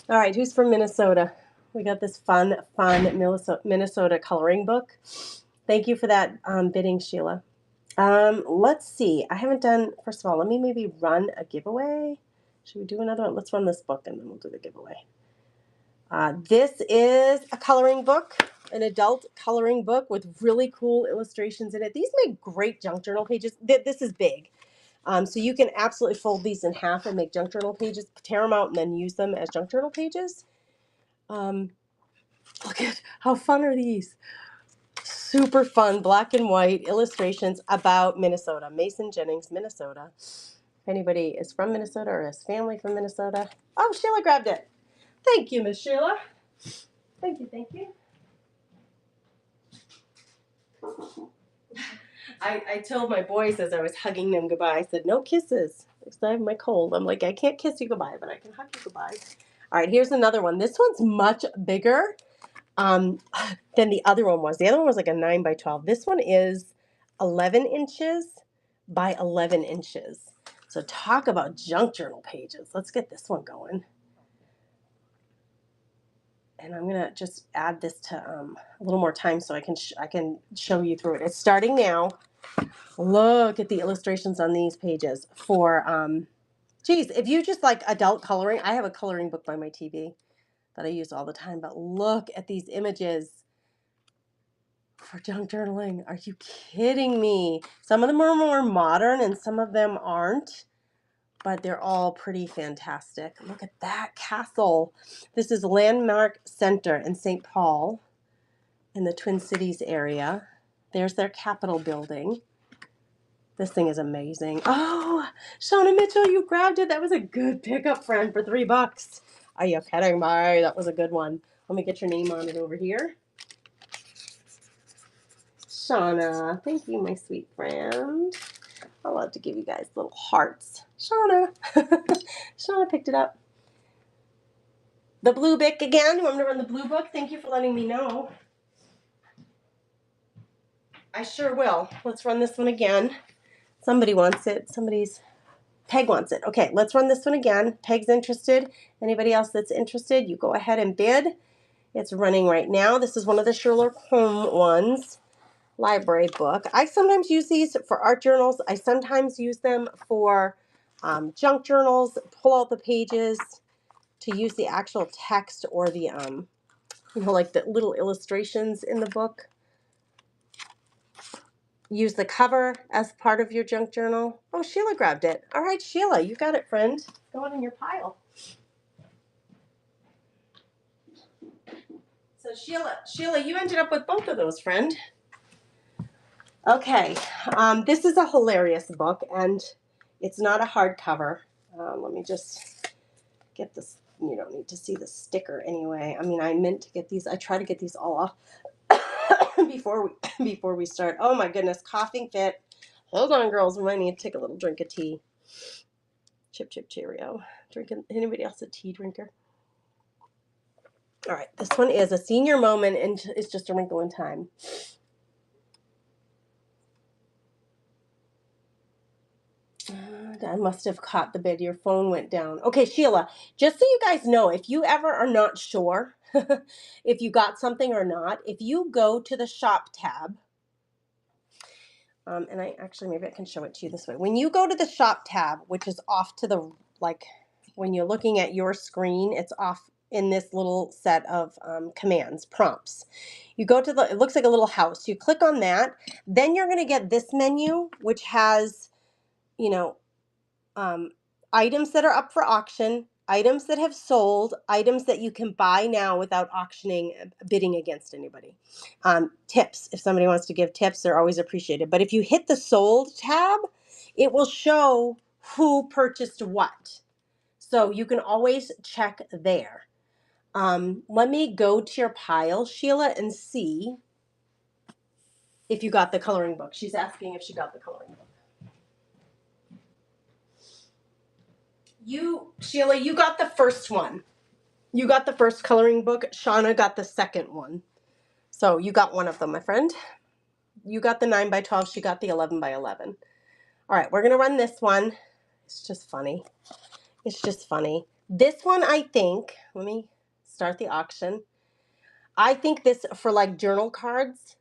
All right, who's from Minnesota? We got this fun Minnesota coloring book. Thank you for that bidding, Sheila. Let's see. I haven't done, first of all, let me maybe run a giveaway. Should we do another one? Let's run this book and then we'll do the giveaway. This is a coloring book, an adult coloring book with really cool illustrations in it. These make great junk journal pages. This is big. So you can absolutely fold these in half and make junk journal pages, tear them out, and then use them as junk journal pages. Look at how fun are these. Super fun, black and white illustrations about Minnesota, Mason Jennings, Minnesota. If anybody is from Minnesota or has family from Minnesota. Oh, Sheila grabbed it. Thank you, Miss Sheila. Thank you, thank you. I told my boys as I was hugging them goodbye, I said, no kisses. Because I have my cold. I'm like, I can't kiss you goodbye, but I can hug you goodbye. All right, here's another one. This one's much bigger than the other one was. The other one was like a 9 by 12. This one is 11 inches by 11 inches. So talk about junk journal pages. Let's get this one going. And I'm gonna just add this to a little more time so I can show you through it. It's starting now. Look at the illustrations on these pages for geez, if you just like adult coloring, I have a coloring book by my TV that I use all the time, but look at these images for junk journaling. Are you kidding me? Some of them are more modern and some of them aren't, but they're all pretty fantastic. Look at that castle. This is Landmark Center in St. Paul in the Twin Cities area. There's their Capitol building. This thing is amazing. Oh, Shauna Mitchell, you grabbed it. That was a good pickup, friend, for $3. Are you kidding me? That was a good one. Let me get your name on it over here. Shauna, thank you, my sweet friend. I love to give you guys little hearts. Shauna. Shauna picked it up. The blue book again. You want me to run the blue book? Thank you for letting me know. I sure will. Let's run this one again. Somebody wants it. Peg wants it. Okay, let's run this one again. Peg's interested. Anybody else that's interested, you go ahead and bid. It's running right now. This is one of the Sherlock Holmes ones. Library book. I sometimes use these for art journals. I sometimes use them for junk journals. Pull out the pages to use the actual text or the, like the little illustrations in the book. Use the cover as part of your junk journal. Oh, Sheila grabbed it. All right, Sheila, you got it, friend. Go on in your pile. So Sheila, you ended up with both of those, friend. Okay, this is a hilarious book, and it's not a hardcover. Let me just get this. You don't need to see the sticker anyway. I mean, I meant to get these. I try to get these all off before we start. Oh my goodness, coughing fit. Hold on, girls. We might need to take a little drink of tea. Chip Cheerio. Drinking. Anybody else a tea drinker? All right, this one is a senior moment, and it's just a wrinkle in time. I must have caught the bid. Your phone went down. Okay, Sheila, just so you guys know, if you ever are not sure if you got something or not, if you go to the shop tab, and maybe I can show it to you this way. When you go to the shop tab, which is off to the, like, when you're looking at your screen, it's off in this little set of commands, prompts. You go to it looks like a little house. You click on that. Then you're going to get this menu, which has, items that are up for auction, items that have sold, items that you can buy now without bidding against anybody. Tips, if somebody wants to give tips, they're always appreciated. But if you hit the sold tab, it will show who purchased what. So you can always check there. Let me go to your pile, Sheila, and see if you got the coloring book. She's asking if she got the coloring book. Sheila, you got the first one. You got the first coloring book. Shauna got the second one. So you got one of them, my friend. You got the 9 by 12. She got the 11 by 11. All right, we're going to run this one. It's just funny. It's just funny. This one, I think, let me start the auction. I think this for like journal cards.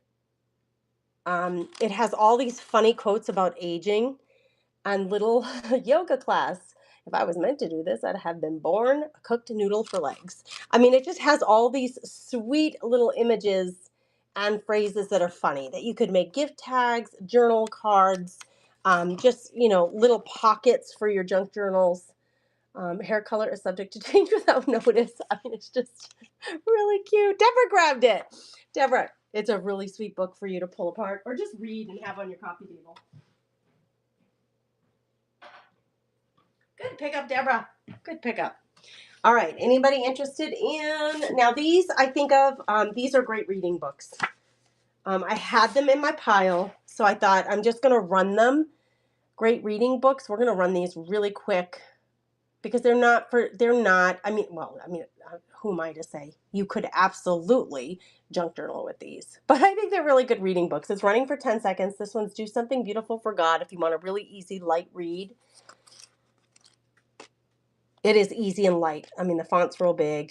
It has all these funny quotes about aging and little yoga class. If I was meant to do this, I'd have been born a cooked noodle for legs. I mean, it just has all these sweet little images and phrases that are funny that you could make gift tags, journal cards, just, little pockets for your junk journals. Hair color is subject to change without notice. I mean, it's just really cute. Deborah grabbed it. Deborah, it's a really sweet book for you to pull apart or just read and have on your coffee table. Good pickup, Deborah. Good pickup. All right. Anybody interested in, now these I think of, these are great reading books. I had them in my pile, so I thought I'm just going to run them. Great reading books. We're going to run these really quick because they're not, who am I to say? You could absolutely junk journal with these. But I think they're really good reading books. It's running for 10 seconds. This one's Do Something Beautiful for God if you want a really easy, light read. It is easy and light. I mean, the font's real big.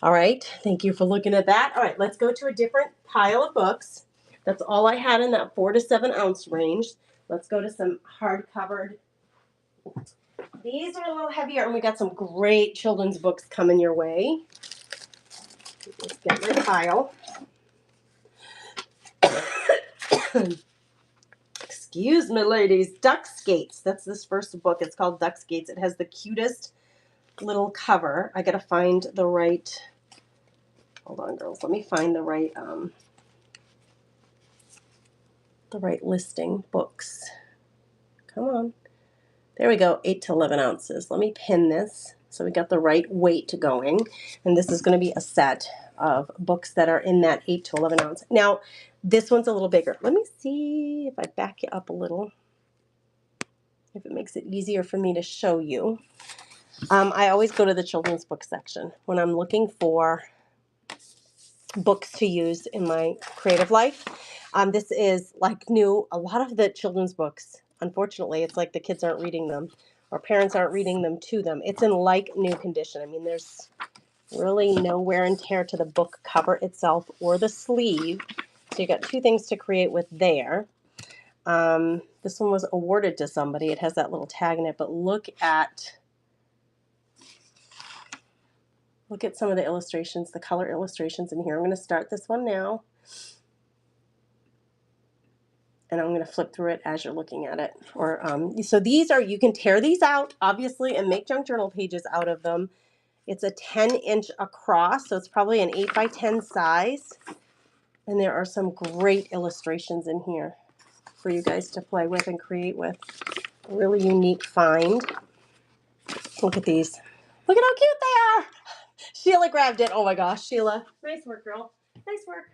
All right. Thank you for looking at that. All right. Let's go to a different pile of books. That's all I had in that 4 to 7 ounce range. Let's go to some hardcovered. These are a little heavier, and we got some great children's books coming your way. Let's get my pile. Excuse me, ladies. Duck Skates. That's this first book. It's called Duck Skates. It has the cutest little cover. I got to find the right. Hold on, girls. Let me find the right listing. Books. Come on. There we go. 8 to 11 ounces. Let me pin this so we got the right weight going. And this is going to be a set of books that are in that 8 to 11 ounce. Now, this one's a little bigger. Let me see if I back you up a little, if it makes it easier for me to show you. I always go to the children's book section when I'm looking for books to use in my creative life. This is like new. A lot of the children's books, unfortunately, it's like the kids aren't reading them or parents aren't reading them to them. It's in like new condition. I mean, there's really no wear and tear to the book cover itself or the sleeve. So you got two things to create with there. This one was awarded to somebody. It has that little tag in it, but look at some of the illustrations, the color illustrations in here. I'm going to start this one now. And I'm going to flip through it as you're looking at it. So these are, you can tear these out, obviously, and make junk journal pages out of them. It's a 10-inch across, so it's probably an 8 by 10 size. And there are some great illustrations in here for you guys to play with and create with. A really unique find. Look at these. Look at how cute they are. Sheila grabbed it. Oh my gosh, Sheila. Nice work, girl. Nice work.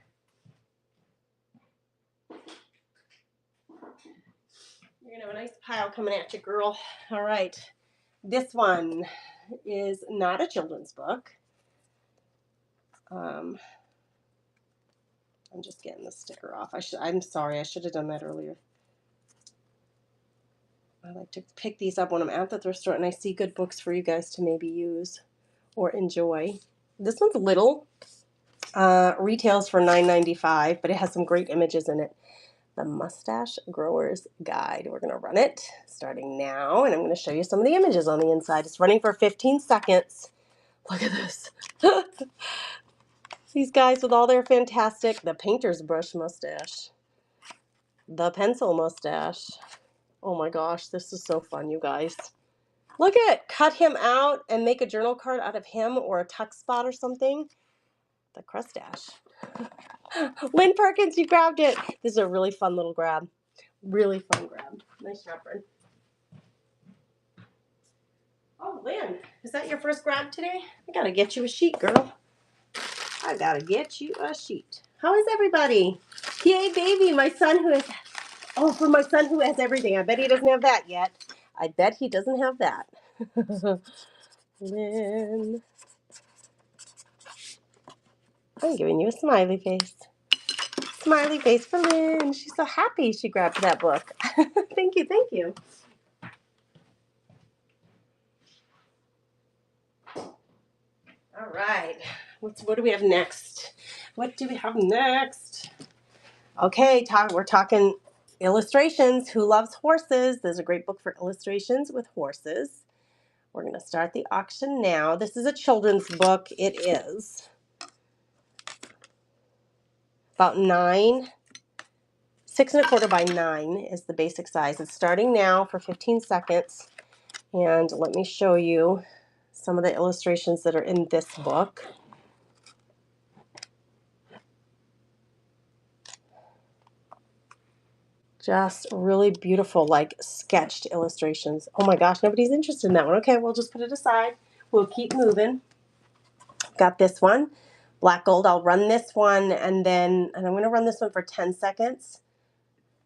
You're going to have a nice pile coming at you, girl. All right. This one is not a children's book. I'm just getting the sticker off. I'm sorry. I should have done that earlier. I like to pick these up when I'm at the thrift store and I see good books for you guys to maybe use or enjoy. This one's little. Retails for $9.95, but it has some great images in it. The Mustache Grower's Guide. We're going to run it starting now, and I'm going to show you some of the images on the inside. It's running for 15 seconds. Look at this. These guys with all their fantastic, the painter's brush mustache, the pencil mustache. Oh my gosh, this is so fun, you guys. Look at it. Cut him out and make a journal card out of him or a tuck spot or something. The crustache. Lynn Perkins, you grabbed it. This is a really fun little grab. Really fun grab. Nice job, Bryn. Oh, Lynn, is that your first grab today? I gotta get you a sheet, girl. I gotta get you a sheet. How is everybody? Yay, baby, my son who has, for my son who has everything. I bet he doesn't have that yet. I bet he doesn't have that. Lynn. I'm giving you a smiley face. Smiley face for Lynn. She's so happy she grabbed that book. Thank you, thank you. All right. What do we have next? What do we have next? Okay, we're talking illustrations. Who loves horses? There's a great book for illustrations with horses. We're going to start the auction now. This is a children's book. It is about 6¼ by 9 is the basic size. It's starting now for 15 seconds. And let me show you some of the illustrations that are in this book. Just really beautiful, like sketched illustrations. Oh my gosh, nobody's interested in that one. Okay, we'll just put it aside. We'll keep moving. Got this one, black gold. I'll run this one and I'm going to run this one for 10 seconds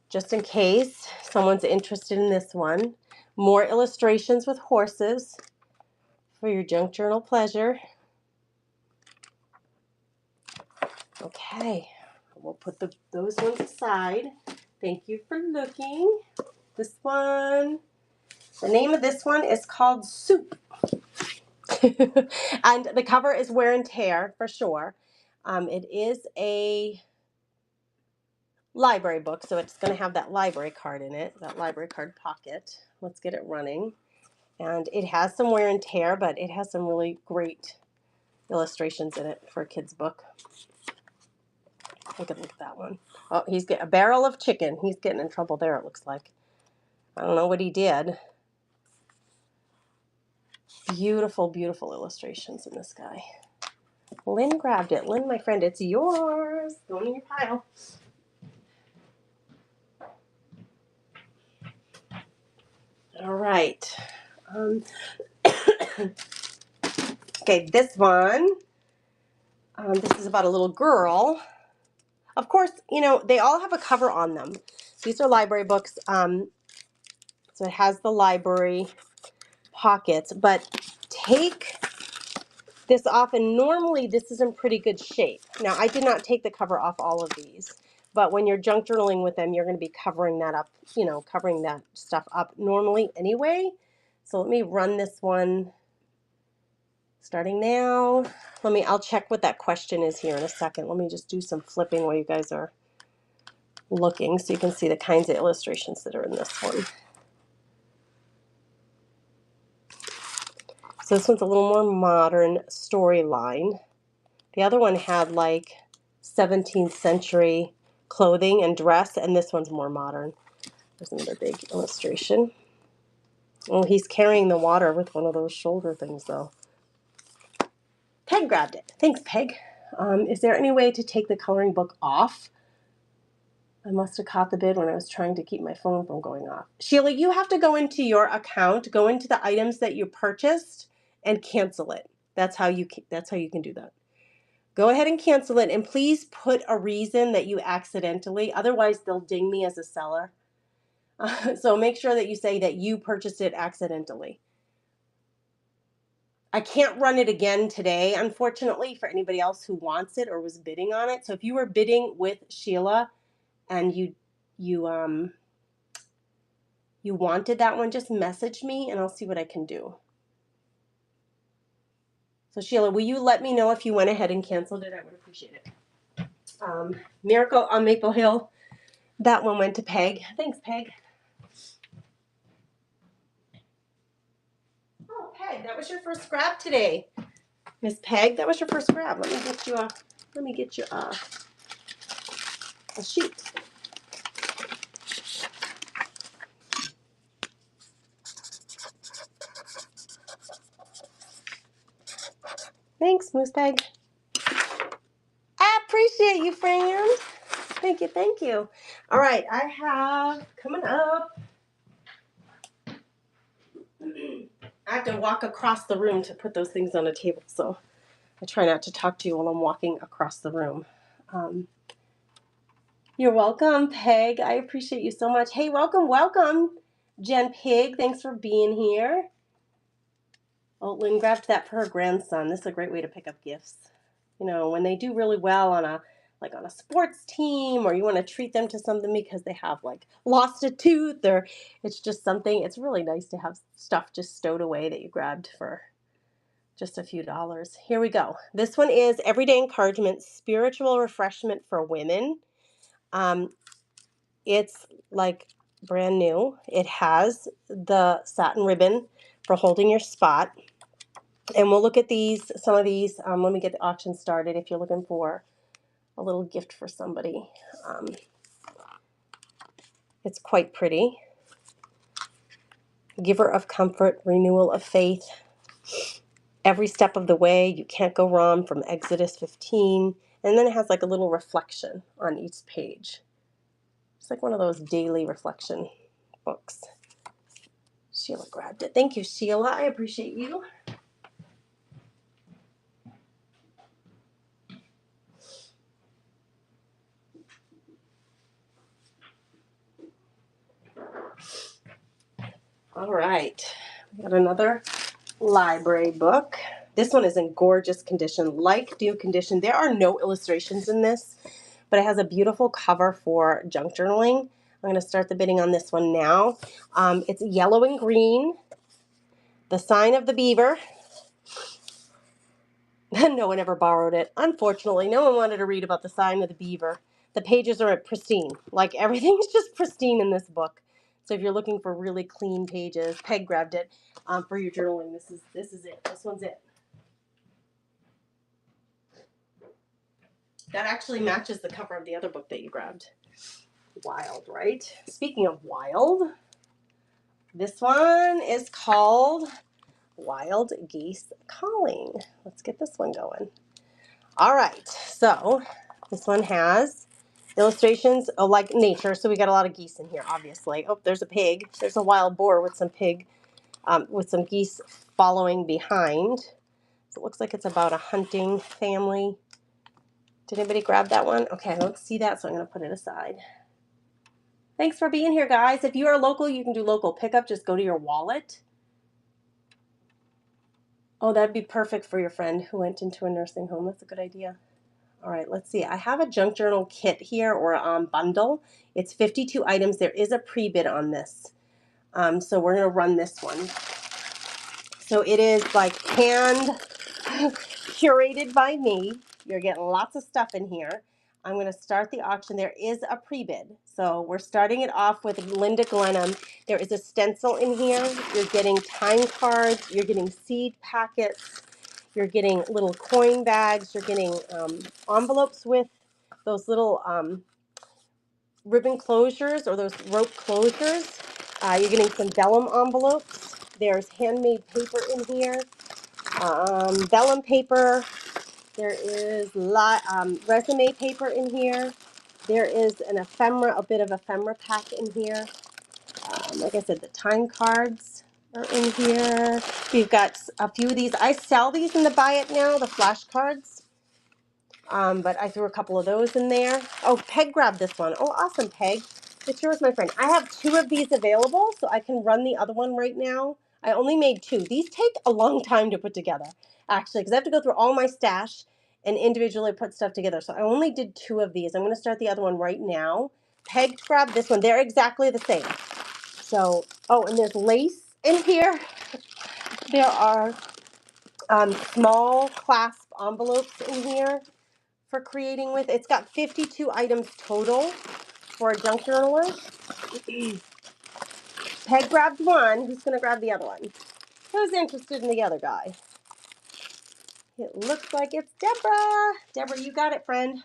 just in case someone's interested in this one. More illustrations with horses for your junk journal pleasure. Okay, we'll put those ones aside. Thank you for looking. This one, the name of this one is called Soup. And the cover is wear and tear for sure. It is a library book, so it's going to have that library card in it, that library card pocket. Let's get it running. And it has some wear and tear, but it has some really great illustrations in it for a kid's book. Take a look at that one. Oh, he's getting a barrel of chicken. He's getting in trouble there, it looks like. I don't know what he did. Beautiful, beautiful illustrations in this guy. Lynn grabbed it. Lynn, my friend, it's yours. Go in your pile. All right. Okay, this one. This is about a little girl. Of course, you know, they all have a cover on them. These are library books. So it has the library pockets, but take this off, and normally this is in pretty good shape. Now, I did not take the cover off all of these, but when you're junk journaling with them, you're going to be covering that up, you know, covering that stuff up normally anyway. So let me run this one starting now. I'll check what that question is here in a second. Let me just do some flipping while you guys are looking so you can see the kinds of illustrations that are in this one. So this one's a little more modern storyline. The other one had like 17th century clothing and dress, and this one's more modern. There's another big illustration. Oh, he's carrying the water with one of those shoulder things, though. Peg grabbed it. Thanks, Peg. Is there any way to take the coloring book off? I must have caught the bid when I was trying to keep my phone from going off. Sheila, you have to go into your account, go into the items that you purchased, and cancel it. That's how you can do that. Go ahead and cancel it, and please put a reason that you accidentally, otherwise they'll ding me as a seller. So make sure that you say that you purchased it accidentally. I can't run it again today, unfortunately, for anybody else who wants it or was bidding on it. So if you were bidding with Sheila and you wanted that one, just message me and I'll see what I can do. So Sheila, will you let me know if you went ahead and canceled it? I would appreciate it. Miracle on Maple Hill, that one went to Peg. Thanks, Peg. Oh, Peg, that was your first grab today. Miss Peg, that was your first grab. Let me get you a sheet. Thanks, Moose Peg. I appreciate you, friend. Thank you, thank you. All right, I have coming up. I have to walk across the room to put those things on a table, so I try not to talk to you while I'm walking across the room. You're welcome, Peg. I appreciate you so much. Hey, welcome, Jen Pig. Thanks for being here. Oh, Lynn grabbed that for her grandson. This is a great way to pick up gifts. You know, when they do really well on a sports team, or you want to treat them to something because they have like lost a tooth, or it's just something, it's really nice to have stuff just stowed away that you grabbed for just a few dollars. Here we go. This one is Everyday Encouragement, Spiritual Refreshment for Women. It's like brand new. It has the satin ribbon for holding your spot. And we'll look at some of these. Let me get the auction started if you're looking for a little gift for somebody. It's quite pretty. Giver of comfort, renewal of faith. Every step of the way, you can't go wrong, from Exodus 15. And then it has like a little reflection on each page. like one of those daily reflection books. Sheila grabbed it. Thank you, Sheila. I appreciate you. All right. We got another library book. This one is in gorgeous condition, like new condition. There are no illustrations in this, but it has a beautiful cover for junk journaling. I'm going to start the bidding on this one now. It's yellow and green. The sign of the beaver. No one ever borrowed it. Unfortunately, no one wanted to read about the sign of the beaver. The pages are pristine. Like everything's just pristine in this book. So if you're looking for really clean pages, Peg grabbed it for your journaling. This is it. This one's it. That actually matches the cover of the other book that you grabbed. Wild, right? Speaking of wild, this one is called Wild Geese Calling. Let's get this one going. All right, so this one has illustrations like nature. So we got a lot of geese in here, obviously. Oh, there's a pig. There's a wild boar with some with some geese following behind. So it looks like it's about a hunting family. Did anybody grab that one? Okay, I don't see that, so I'm going to put it aside. Thanks for being here, guys. If you are local, you can do local pickup. Just go to your wallet. Oh, that'd be perfect for your friend who went into a nursing home. That's a good idea. All right, let's see. I have a junk journal kit here, or a bundle. It's 52 items. There is a pre-bid on this. So we're going to run this one. So it is like hand curated by me. You're getting lots of stuff in here. I'm going to start the auction. There is a pre-bid. So we're starting it off with Linda Glenham. There is a stencil in here. You're getting time cards. You're getting seed packets. You're getting little coin bags. You're getting envelopes with those little ribbon closures or those rope closures. You're getting some vellum envelopes. There's handmade paper in here. Vellum paper. There is resume paper in here. There is an ephemera, a bit of ephemera pack in here. Like I said, the time cards are in here. We've got a few of these. I sell these in the Buy It Now, the flashcards. But I threw a couple of those in there. Oh, Peg grabbed this one. Oh, awesome, Peg. It's yours, my friend. I have 2 of these available, so I can run the other one right now. I only made 2. These take a long time to put together, actually, because I have to go through all my stash and individually put stuff together. So I only did 2 of these. I'm going to start the other one right now. Peg grabbed this one. They're exactly the same. So, oh, and there's lace in here. There are small clasp envelopes in here for creating with. It's got 52 items total for a junk journaler. Peg grabbed one. Who's going to grab the other one? Who's interested in the other guy? It looks like it's Deborah. Deborah, you got it, friend.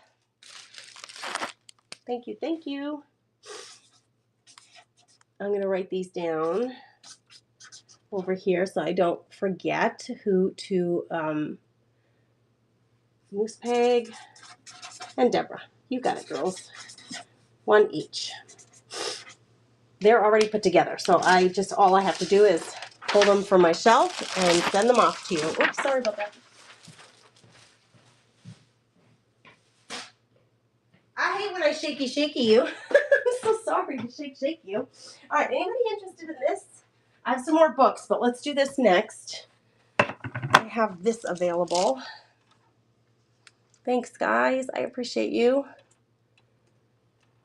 Thank you, thank you. I'm going to write these down over here so I don't forget who to, Moose Peg and Deborah. You got it, girls. 1 each. They're already put together, so all I have to do is pull them from my shelf and send them off to you. Oops, sorry about that. I hate when I shaky you. I'm so sorry to shake you. All right, anybody interested in this? I have some more books, but let's do this next. I have this available. Thanks, guys. I appreciate you.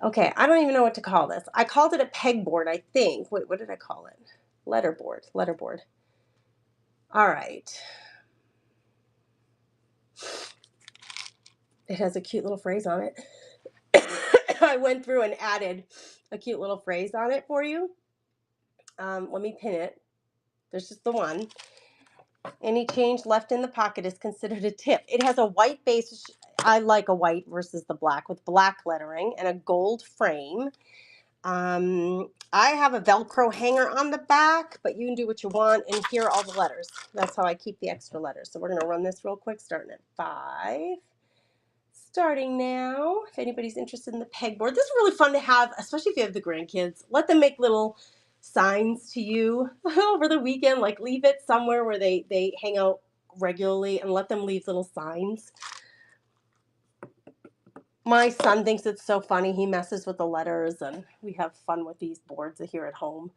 Okay, I don't even know what to call this. I called it a pegboard, I think. Wait, what did I call it? Letterboard. All right. It has a cute little phrase on it. I went through and added a cute little phrase on it for you. Let me pin it. There's just the one. Any change left in the pocket is considered a tip. It has a white base. I like a white versus the black, with black lettering and a gold frame. I have a Velcro hanger on the back, but you can do what you want. And here are all the letters. That's how I keep the extra letters. So we're going to run this real quick, starting at 5. starting now. If anybody's interested in the pegboard, this is really fun to have, especially if you have the grandkids. Let them make little signs to you over the weekend, like leave it somewhere where they hang out regularly and let them leave little signs. My son thinks it's so funny. He messes with the letters and we have fun with these boards here at home.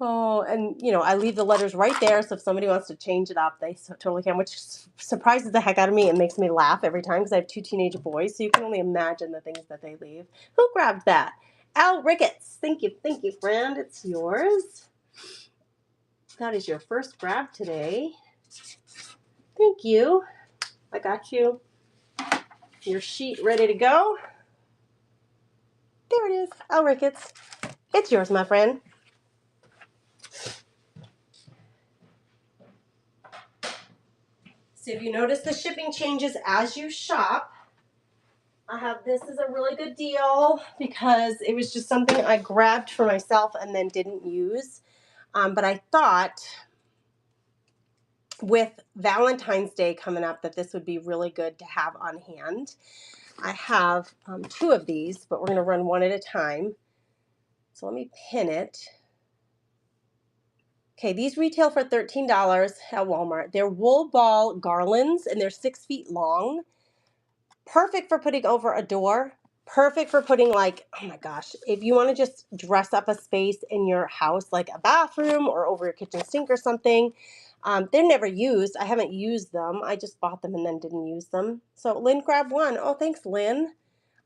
Oh, and you know, I leave the letters right there, so if somebody wants to change it up, they totally can, which surprises the heck out of me and makes me laugh every time because I have 2 teenage boys, so you can only imagine the things that they leave. Who grabbed that? Al Ricketts. Thank you, friend. It's yours. That is your first grab today. Thank you. I got you your sheet ready to go. There it is, Al Ricketts. It's yours, my friend. So if you notice the shipping changes as you shop, this is a really good deal because it was just something I grabbed for myself and then didn't use. But I thought with Valentine's Day coming up that this would be really good to have on hand. I have 2 of these, but we're going to run one at a time. So let me pin it. Okay, these retail for $13 at Walmart. They're wool ball garlands and they're 6 feet long. Perfect for putting over a door. Perfect for putting, like, oh my gosh, if you want to just dress up a space in your house, like a bathroom or over your kitchen sink or something. They're never used. I haven't used them. I just bought them and then didn't use them. So Lynn grabbed one. Oh, thanks, Lynn.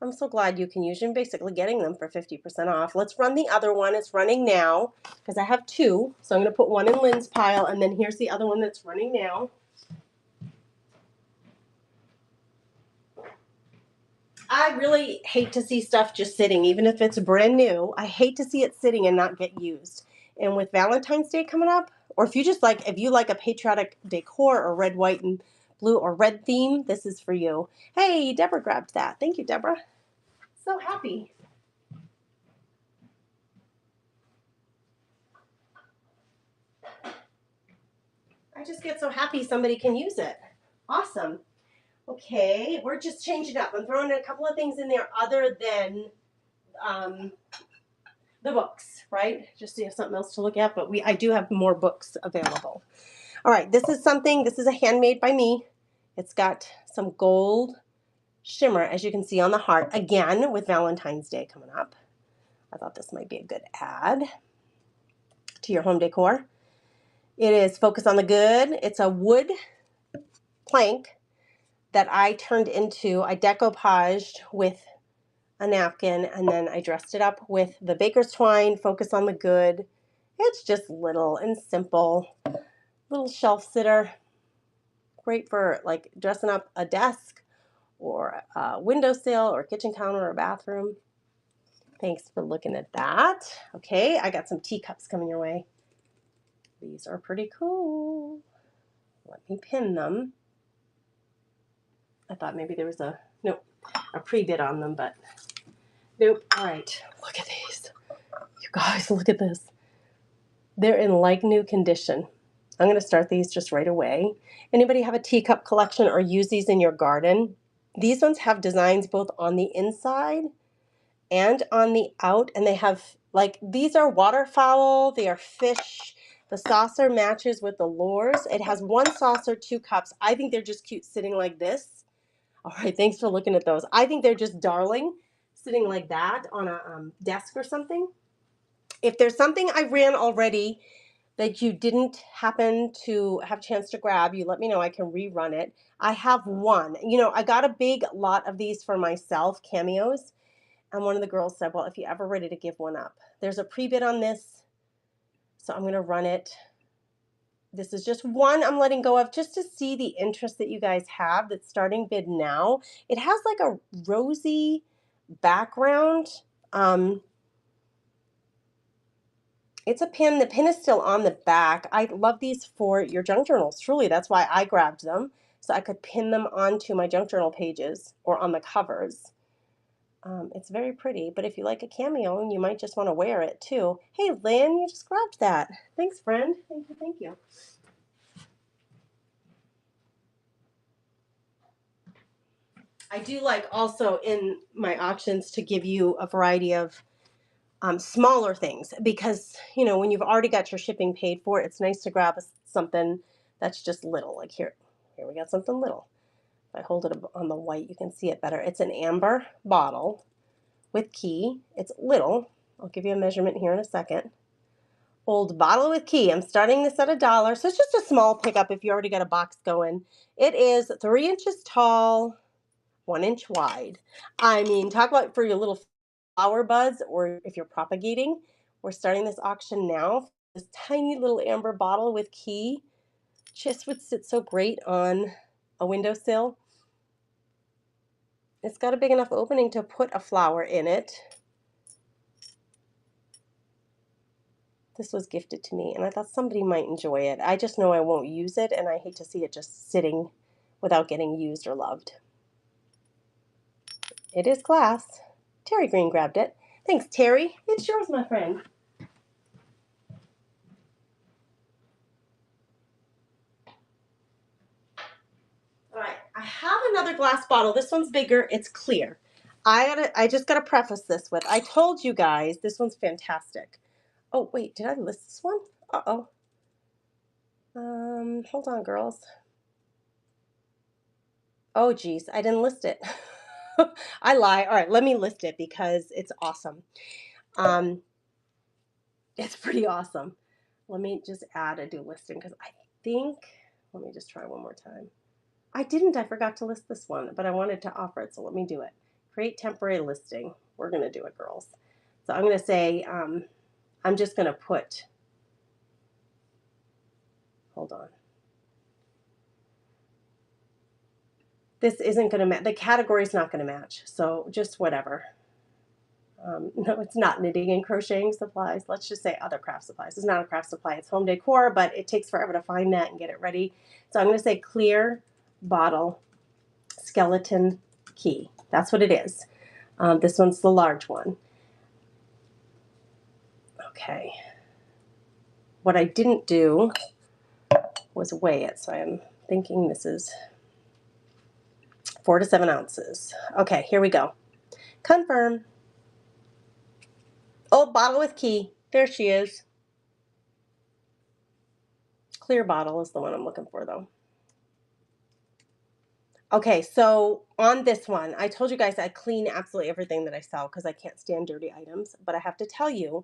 I'm so glad you can use them. Basically getting them for 50% off. Let's run the other one. It's running now because I have 2. So I'm going to put one in Lynn's pile, and then here's the other one that's running now. I really hate to see stuff just sitting, even if it's brand new. I hate to see it sitting and not get used. And with Valentine's Day coming up, or if you like a patriotic decor or red, white, and blue or red theme, this is for you. Hey, Deborah grabbed that. Thank you, Deborah. So happy. I just get so happy somebody can use it. Awesome. Okay, we're just changing up. I'm throwing a couple of things in there other than the books, right? Just so you have something else to look at, but I do have more books available. All right, this is a handmade by me. It's got some gold shimmer, as you can see on the heart, again with Valentine's Day coming up. I thought this might be a good add to your home decor. It is Focus on the Good. It's a wood plank that I decoupaged with a napkin, and then I dressed it up with the baker's twine, Focus on the Good. It's just little and simple, little shelf sitter. Great for like dressing up a desk or a windowsill or kitchen counter or bathroom. Thanks for looking at that. Okay, I got some teacups coming your way. These are pretty cool. Let me pin them. I thought maybe there was a pre-bid on them, but nope. All right, look at these. You guys, look at this. They're in like new condition. I'm going to start these just right away. Anybody have a teacup collection or use these in your garden? These ones have designs both on the inside and on the out, and they have, like, these are waterfowl, they are fish. The saucer matches with the lures. It has 1 saucer, 2 cups. I think they're just cute sitting like this. All right, thanks for looking at those. I think they're just darling sitting like that on a desk or something. If there's something I ran already that you didn't happen to have a chance to grab, you let me know. I can rerun it. I have one. You know, I got a big lot of these for myself, cameos. And one of the girls said, well, if you're ever ready to give one up. There's a pre-bid on this, so I'm going to run it. This is just one I'm letting go of just to see the interest that you guys have that's starting bid now. It has like a rosy background. It's a pin. The pin is still on the back. I love these for your junk journals. Truly, that's why I grabbed them, so I could pin them onto my junk journal pages or on the covers. It's very pretty, but if you like a cameo, you might just want to wear it too. Hey, Lynn, you just grabbed that. Thanks, friend. Thank you, thank you. I do like also in my auctions to give you a variety of smaller things because, you know, when you've already got your shipping paid for, it's nice to grab something that's just little. Like here we got something little. If I hold it on the white, you can see it better. It's an amber bottle with key. It's little. I'll give you a measurement here in a second. Old bottle with key. I'm starting this at $1, so it's just a small pickup if you already got a box going. It is 3 inches tall, 1 inch wide. I mean, talk about for your little flower buds or if you're propagating. We're starting this auction now. This tiny little amber bottle with key just would sit so great on a windowsill. It's got a big enough opening to put a flower in it. This was gifted to me and I thought somebody might enjoy it. I just know I won't use it and I hate to see it just sitting without getting used or loved. It is glass. Terry Green grabbed it. Thanks, Terry. It's yours, my friend. All right, I have another glass bottle. This one's bigger. It's clear. I just gotta preface this with, I told you guys this one's fantastic. Oh wait, did I list this one? Uh-oh. Hold on, girls. Oh geez, I didn't list it. I lie. All right, let me list it because it's awesome. Um, it's pretty awesome. Let me just add a do listing because I think, let me just try one more time. I forgot to list this one, but I wanted to offer it, so let me do it. Create temporary listing. We're going to do it, girls. So I'm going to say, I'm just going to put, hold on. This isn't going to match. The category is not going to match, so just whatever. No, it's not knitting and crocheting supplies. Let's just say other craft supplies. It's not a craft supply. It's home decor, but it takes forever to find that and get it ready. So I'm going to say clear bottle skeleton key. That's what it is. This one's the large one. Okay. What I didn't do was weigh it, so I'm thinking this is 4 to 7 ounces. Okay, here we go. Confirm. Oh, bottle with key. There she is. Clear bottle is the one I'm looking for, though. Okay, so on this one, I told you guys I clean absolutely everything that I sell because I can't stand dirty items. But I have to tell you,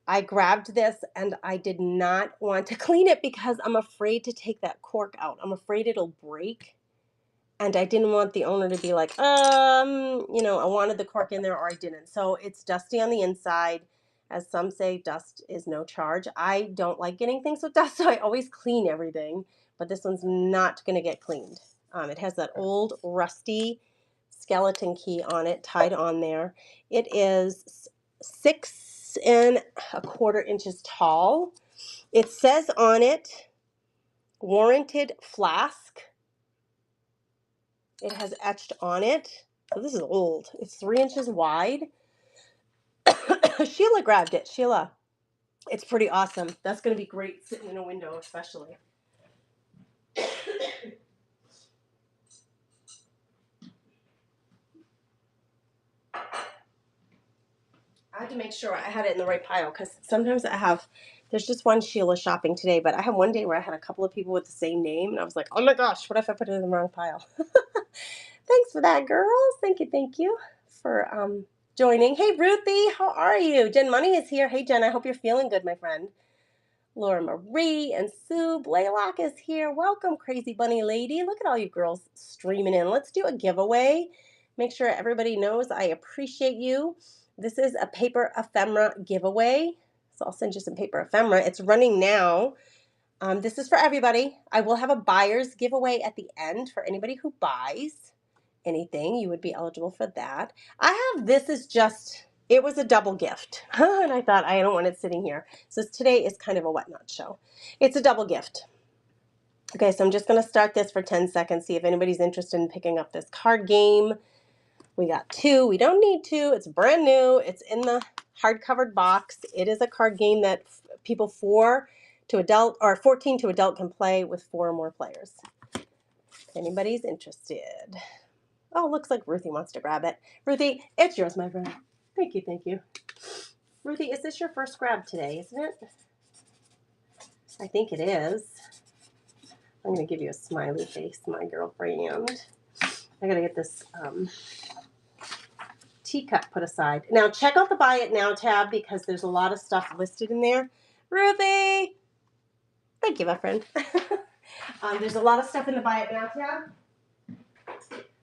I grabbed this and I did not want to clean it because I'm afraid to take that cork out. I'm afraid it'll break. And I didn't want the owner to be like, you know, I wanted the cork in there or I didn't. So it's dusty on the inside. As some say, dust is no charge. I don't like getting things with dust, so I always clean everything. But this one's not going to get cleaned. It has that old rusty skeleton key on it, tied on there. It is 6¼ inches tall. It says on it, warranted flask. It has etched on it. So this is old. It's 3 inches wide. Sheila grabbed it. Sheila, it's pretty awesome. That's going to be great sitting in a window, especially. I had to make sure I had it in the right pile because sometimes there's just one Sheila shopping today, but I had one day where I had a couple of people with the same name, and I was like, oh my gosh, what if I put it in the wrong pile? Thanks for that, girls. Thank you for joining. Hey, Ruthie, how are you? Jen Money is here. Hey, Jen, I hope you're feeling good, my friend. Laura Marie and Sue Blaylock is here. Welcome, Crazy Bunny Lady. Look at all you girls streaming in. Let's do a giveaway. Make sure everybody knows I appreciate you. This is a paper ephemera giveaway. So I'll send you some paper ephemera. It's running now. This is for everybody. I will have a buyer's giveaway at the end for anybody who buys anything. You would be eligible for that. It was a double gift. And I thought, I don't want it sitting here. So today is kind of a whatnot show. It's a double gift. Okay, so I'm just going to start this for 10 seconds, see if anybody's interested in picking up this card game. We got 2. We don't need 2. It's brand new. It's in the hard-covered box. It is a card game that people 14 to adult can play with 4 or more players. If anybody's interested. Oh, looks like Ruthie wants to grab it. Ruthie, it's yours, my friend. Thank you, thank you. Ruthie, is this your first grab today, isn't it? I think it is. I'm going to give you a smiley face, my girlfriend. I got to get this teacup put aside. Now, check out the Buy It Now tab because there's a lot of stuff listed in there. Ruthie! Thank you, my friend. There's a lot of stuff in the Buy It Now tab.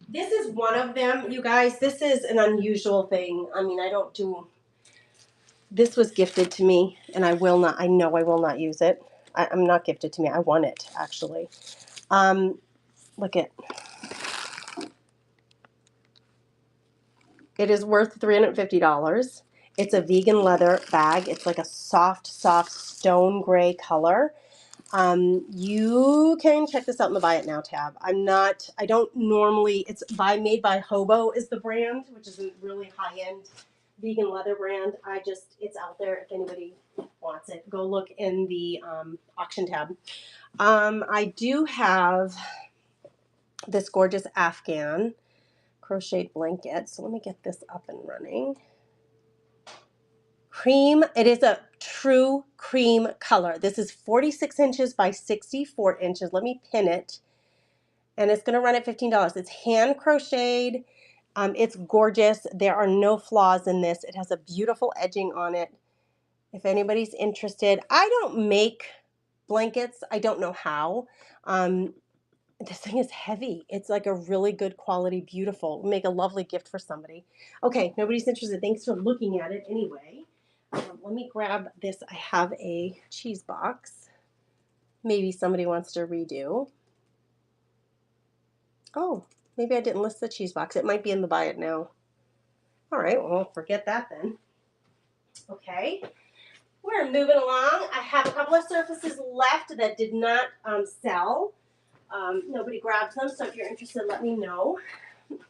This is one of them, you guys. This is an unusual thing. I mean, I don't do... This was gifted to me, and I know I will not use it. I'm not gifted to me. I won it, actually. Look at... It is worth $350. It's a vegan leather bag. It's like a soft stone gray color. You can check this out in the Buy It Now tab. I don't normally, Made by Hobo is the brand, which is a really high-end vegan leather brand. It's out there if anybody wants it. Go look in the auction tab. I do have this gorgeous Afghan crocheted blanket. So let me get this up and running. Cream, it is a true cream color. This is 46 inches by 64 inches. Let me pin it. And it's going to run at $15. It's hand crocheted. It's gorgeous. There are no flaws in this. It has a beautiful edging on it. If anybody's interested, I don't make blankets. I don't know how. This thing is heavy. It's like a really good quality, beautiful. Make a lovely gift for somebody. Okay, nobody's interested. Thanks for looking at it anyway. Let me grab this. I have a cheese box. Maybe somebody wants to redo. Oh, maybe I didn't list the cheese box. It might be in the Buy It Now. All right, well, forget that then. Okay, we're moving along. I have a couple of surfaces left that did not sell. Nobody grabbed them, so if you're interested, let me know.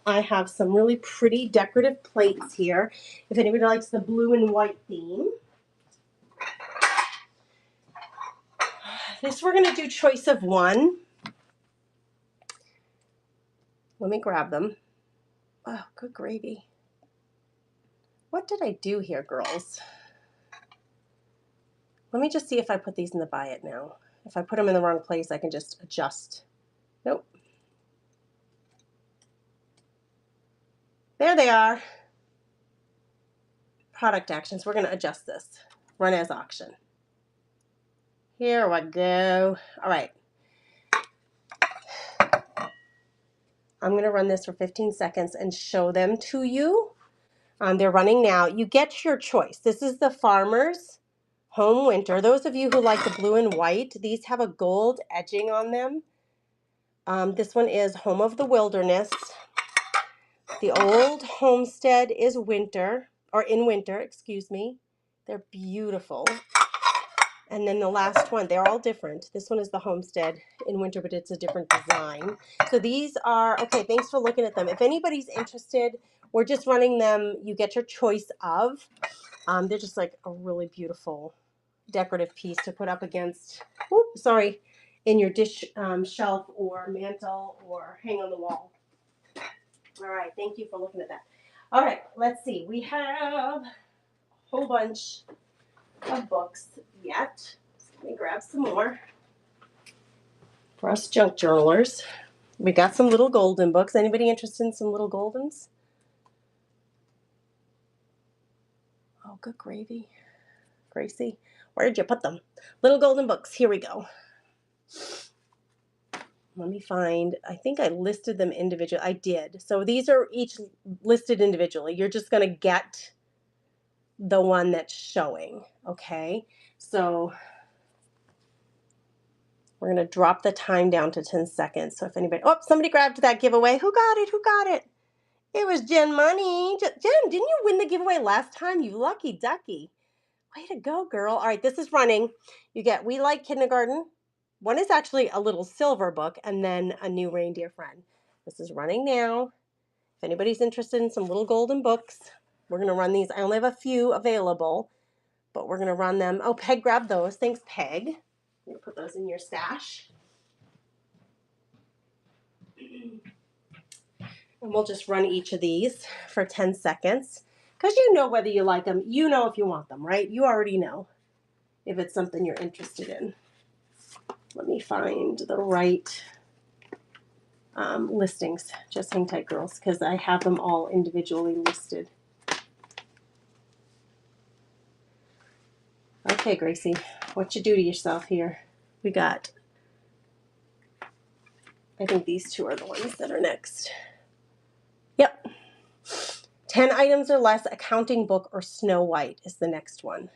I have some really pretty decorative plates here. If anybody likes the blue and white theme. This we're going to do choice of one. Let me grab them. Oh, good gravy. What did I do here, girls? Let me just see if I put these in the Buy It Now. If I put them in the wrong place, I can just adjust. Nope. There they are. Product actions. We're going to adjust this. Run as auction. Here we go. All right. I'm going to run this for 15 seconds and show them to you. They're running now. You get your choice. This is the Farmer's Home Winter. Those of you who like the blue and white, these have a gold edging on them. This one is Home of the Wilderness. The Old Homestead is winter, or in winter, excuse me. They're beautiful. And then the last one, they're all different. This one is the Homestead in winter, but it's a different design. So these are, okay, thanks for looking at them. If anybody's interested, we're just running them. You get your choice of. They're just like a really beautiful decorative piece to put up against, in your dish shelf or mantle or hang on the wall. All right, thank you for looking at that. All right, let's see. We have a whole bunch of books yet. So let me grab some more. For us junk journalers, we got some little golden books. Anybody interested in some little goldens? Oh, good gravy. Gracie, where did you put them? Little golden books. Here we go. Let me find, I think I listed them individually. I did. So these are each listed individually. You're just going to get the one that's showing. Okay. So we're going to drop the time down to 10 seconds. So if anybody, oh, somebody grabbed that giveaway. Who got it? Who got it? It was Jen Money. Jen, didn't you win the giveaway last time? You lucky ducky. Way to go, girl. All right, this is running. You get We Like Kindergarten. One is actually a little silver book and then a new reindeer friend. This is running now. If anybody's interested in some little golden books, we're going to run these. I only have a few available, but we're going to run them. Oh, Peg grabbed those. Thanks, Peg. I'm going to put those in your stash. And we'll just run each of these for 10 seconds. Because you know whether you like them. You know if you want them, right? You already know if it's something you're interested in. Let me find the right listings. Just hang tight, girls, because I have them all individually listed. Okay, Gracie, what you do to yourself here? We got, I think these two are the ones that are next. Yep. 10 items or less, accounting book or Snow White is the next one.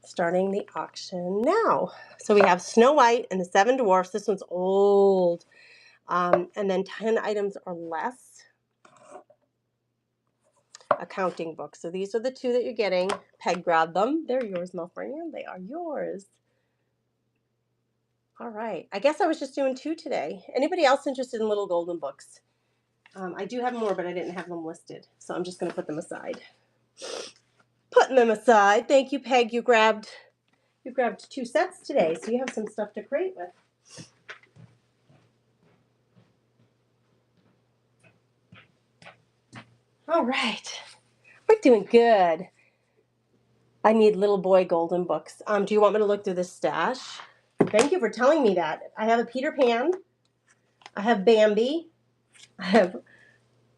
Starting the auction now. So we have Snow White and the Seven Dwarfs. This one's old. And then 10 items or less, accounting book. So these are the two that you're getting. Peg grabbed them. They're yours, Melfrania. They are yours. All right. I guess I was just doing two today. Anybody else interested in little golden books? I do have more, but I didn't have them listed. So I'm just going to put them aside. Putting them aside. Thank you, Peg. You grabbed two sets today, so you have some stuff to create with. All right. We're doing good. I need little boy golden books. Do you want me to look through this stash? Thank you for telling me that. I have a Peter Pan. I have Bambi. I have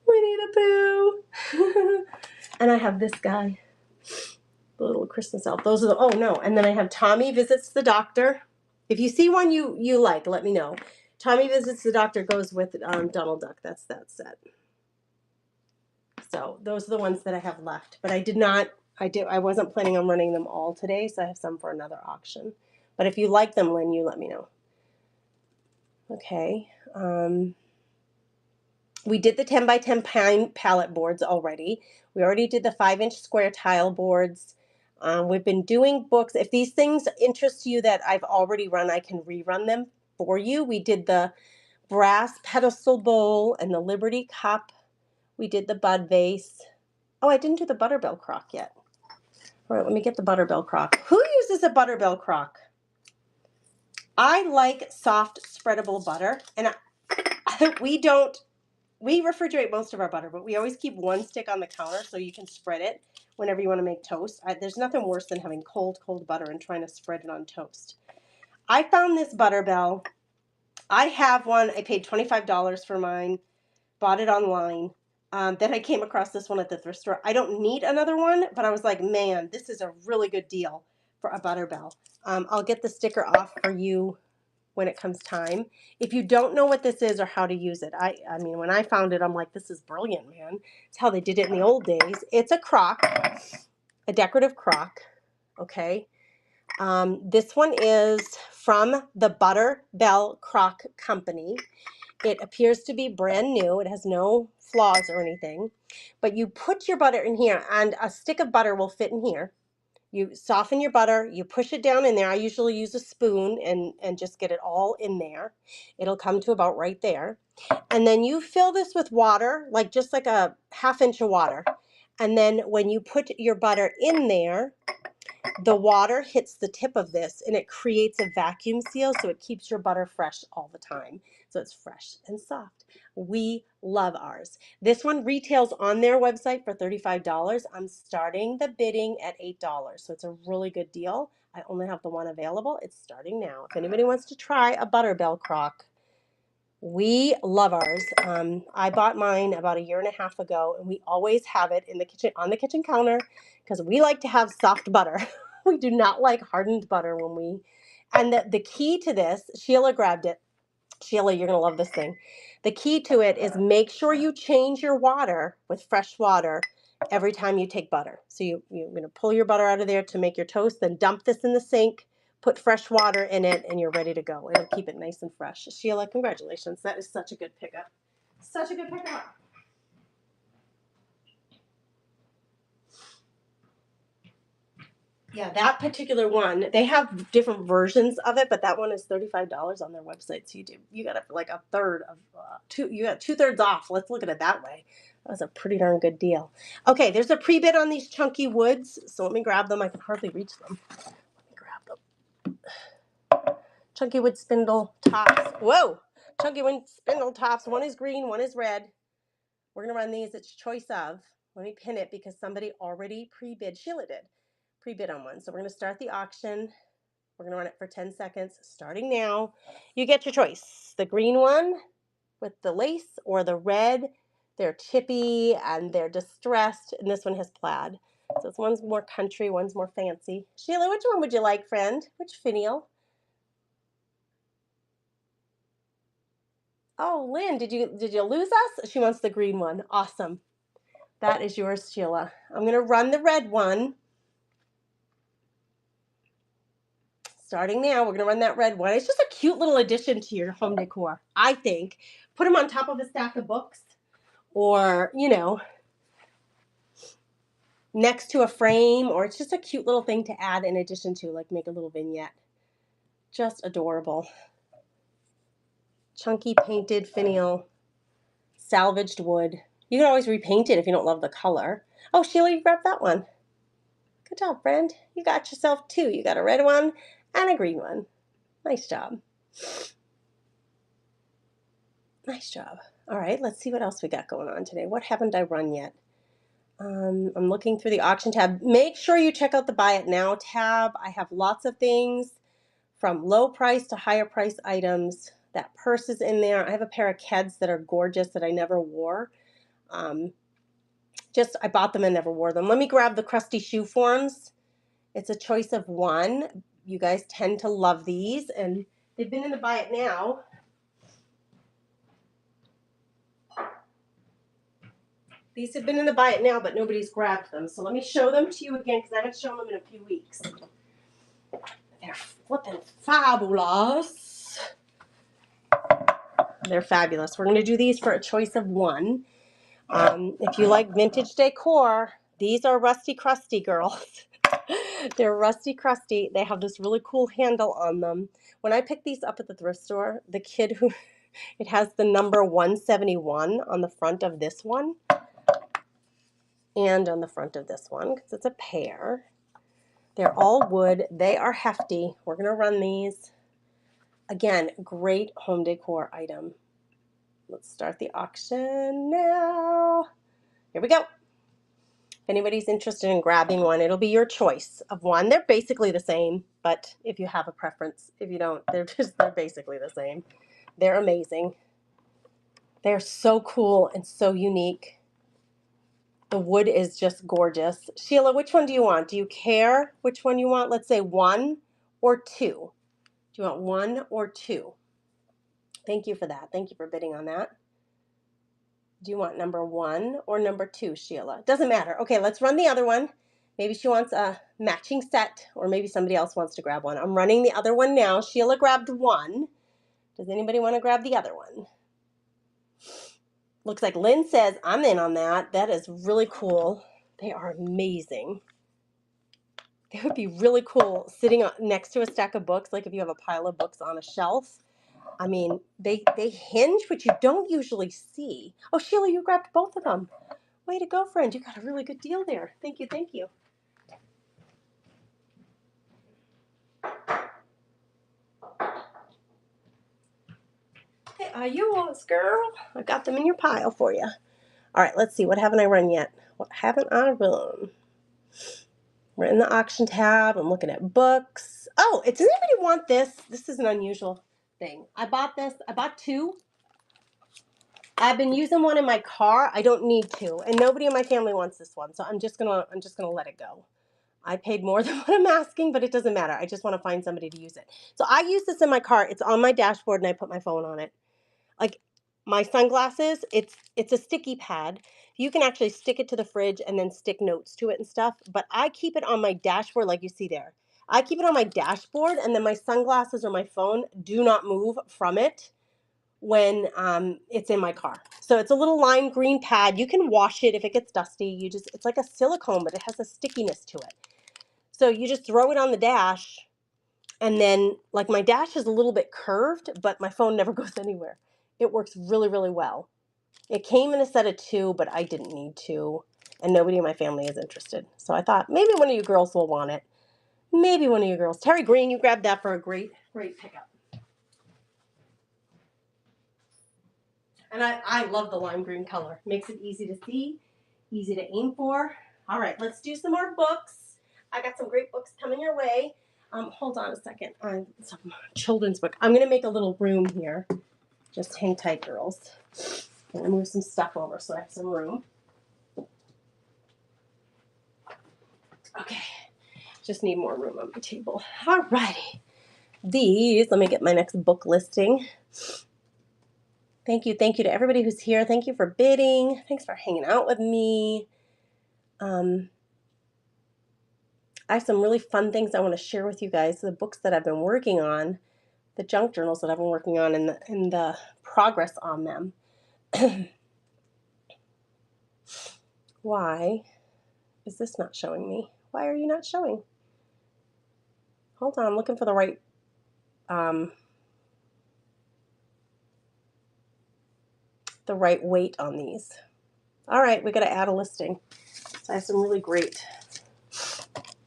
Winnie the Pooh. And I have this guy, the little Christmas elf. Those are the, oh no. And then I have Tommy Visits the Doctor. If you see one you like, let me know. Tommy Visits the Doctor goes with Donald Duck. That's that set. So those are the ones that I have left. But I wasn't planning on running them all today, so I have some for another auction. But if you like them, Lynn, you let me know. Okay. We did the 10 by 10 palette boards already. We already did the 5-inch square tile boards. We've been doing books. If these things interest you that I've already run, I can rerun them for you. We did the brass pedestal bowl and the Liberty cup. We did the bud vase. Oh, I didn't do the Butterbell crock yet. All right, let me get the Butterbell crock. Who uses a Butterbell crock? I like soft spreadable butter, and we refrigerate most of our butter, but we always keep one stick on the counter so you can spread it whenever you want to make toast. There's nothing worse than having cold butter and trying to spread it on toast. I found this Butterbell. I have one. I paid $25 for mine, bought it online. Then I came across this one at the thrift store. I don't need another one, but I was like, man, this is a really good deal for a Butterbell. I'll get the sticker off for you when it comes time. If you don't know what this is or how to use it, I mean, when I found it, I'm like, this is brilliant, man. It's how they did it in the old days. It's a crock, a decorative crock, okay? This one is from the Butterbell Crock Company. It appears to be brand new. It has no flaws or anything. But you put your butter in here, and a stick of butter will fit in here. You soften your butter, you push it down in there. I usually use a spoon and just get it all in there. It'll come to about right there. And then you fill this with water, like just like a ½ inch of water. And then when you put your butter in there, the water hits the tip of this and it creates a vacuum seal, so it keeps your butter fresh all the time. So it's fresh and soft. We love ours. This one retails on their website for $35. I'm starting the bidding at $8, so it's a really good deal. I only have the one available. It's starting now. If anybody wants to try a Butterbell crock, we love ours. I bought mine about 1.5 years ago, and we always have it in the kitchen, on the kitchen counter, because we like to have soft butter. We do not like hardened butter when we, and the key to this, Sheila grabbed it. Sheila, you're going to love this thing. The key to it is make sure you change your water with fresh water every time you take butter. So you're going to pull your butter out of there to make your toast, then dump this in the sink, put fresh water in it, and you're ready to go. It'll keep it nice and fresh. Sheila, congratulations. That is such a good pickup. Such a good pickup. Yeah, that particular one, they have different versions of it, but that one is $35 on their website. So you got like a third of you got 2/3 off. Let's look at it that way. That was a pretty darn good deal. Okay, there's a pre-bid on these chunky woods, so let me grab them. I can hardly reach them. Let me grab them. Chunky wood spindle tops. Whoa! Chunky wood spindle tops. One is green, one is red. We're going to run these. It's choice of. Let me pin it because somebody already pre-bid. Sheila did pre-bid on one. So we're going to start the auction. We're going to run it for 10 seconds starting now. You get your choice. The green one with the lace or the red. They're chippy and they're distressed. And this one has plaid. So this one's more country, one's more fancy. Sheila, which one would you like, friend? Which finial? Oh, Lynn, did you lose us? She wants the green one. Awesome. That is yours, Sheila. I'm going to run the red one. Starting now, we're going to run that red one. It's just a cute little addition to your home decor, I think. Put them on top of a stack of books or, you know, next to a frame, or it's just a cute little thing to add in addition to, like make a little vignette. Just adorable. Chunky painted finial, salvaged wood. You can always repaint it if you don't love the color. Oh, Sheila, you grabbed that one. Good job, friend. You got yourself two. You got a red one and a green one. Nice job. Nice job. All right, let's see what else we got going on today. What haven't I run yet? I'm looking through the auction tab. Make sure you check out the Buy It Now tab. I have lots of things from low price to higher price items. That purse is in there. I have a pair of Keds that are gorgeous that I never wore. I bought them and never wore them. Let me grab the crusty shoe forms. It's a choice of one. You guys tend to love these, and they've been in the Buy It Now. These have been in the Buy It Now, but nobody's grabbed them. So let me show them to you again because I haven't shown them in a few weeks. They're flipping fabulous. They're fabulous. We're going to do these for a choice of one. If you like vintage decor, these are Rusty Crusty girls. They're Rusty Crusty. They have this really cool handle on them. When I picked these up at the thrift store, the kid who, it has the number 171 on the front of this one and on the front of this one because it's a pair. They're all wood. They are hefty. We're going to run these. Again, great home decor item. Let's start the auction now. Here we go. If anybody's interested in grabbing one, it'll be your choice of one. They're basically the same, but if you have a preference, if you don't, they're basically the same. They're amazing. They're so cool and so unique. The wood is just gorgeous. Sheila, which one do you want? Do you care which one you want? Let's say one or two. Do you want one or two? Thank you for that. Thank you for bidding on that. Do you want number one or number two, Sheila? Doesn't matter. Okay, let's run the other one. Maybe she wants a matching set, or maybe somebody else wants to grab one. I'm running the other one now. Sheila grabbed one. Does anybody want to grab the other one? Looks like Lynn says, I'm in on that. That is really cool. They are amazing. They would be really cool sitting next to a stack of books, like if you have a pile of books on a shelf. I mean, they hinge, which you don't usually see. Oh, Sheila, you grabbed both of them. Way to go, friend. You got a really good deal there. Thank you, thank you. They are yours, girl. I got them in your pile for you. All right, let's see. What haven't I run yet? What haven't I run? We're in the auction tab. I'm looking at books. Oh, does anybody want this? This is an unusual thing. I bought this. I bought two. I've been using one in my car. I don't need two, and nobody in my family wants this one, so I'm just gonna let it go. I paid more than what I'm asking, but it doesn't matter. I just want to find somebody to use it. So I use this in my car. It's on my dashboard, and I put my phone on it. Like my sunglasses, it's a sticky pad. You can actually stick it to the fridge and then stick notes to it and stuff. But I keep it on my dashboard, like you see there. I keep it on my dashboard, and then my sunglasses or my phone do not move from it when it's in my car. So it's a little lime green pad. You can wash it if it gets dusty. It's like a silicone, but it has a stickiness to it. So you just throw it on the dash, and then like my dash is a little bit curved, but my phone never goes anywhere. It works really, really well. It came in a set of two, but I didn't need two, and nobody in my family is interested. So I thought maybe one of you girls will want it. Maybe one of you girls. Terry Green, you grabbed that for a great, great pickup. And I love the lime green color. Makes it easy to see, easy to aim for. All right, let's do some more books. I got some great books coming your way. Hold on a second. Some children's book. I'm going to make a little room here. Just hang tight, girls. I'm going to move some stuff over so I have some room. Okay. Just need more room on my table. All righty. These, let me get my next book listing. Thank you to everybody who's here. Thank you for bidding. Thanks for hanging out with me. I have some really fun things I want to share with you guys. The books that I've been working on, the junk journals that I've been working on, and the progress on them. Why is this not showing me? Why are you not showing? Hold on, I'm looking for the right weight on these. All right, we got to add a listing. So I have some really great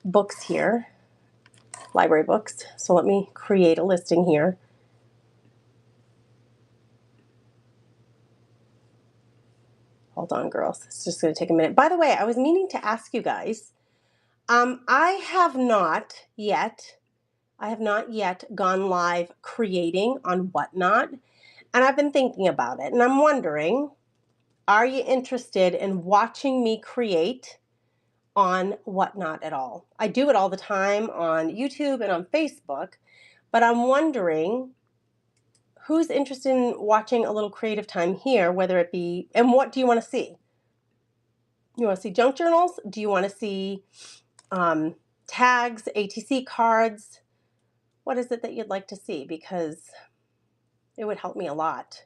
books here, library books. So let me create a listing here. Hold on, girls. It's just going to take a minute. By the way, I was meaning to ask you guys. I have not yet gone live creating on Whatnot, and I've been thinking about it, and I'm wondering, are you interested in watching me create on Whatnot at all? I do it all the time on YouTube and on Facebook, but I'm wondering who's interested in watching a little creative time here, whether it be, and what do you want to see? You want to see junk journals? Do you want to see tags, ATC cards? What is it that you'd like to see? Because it would help me a lot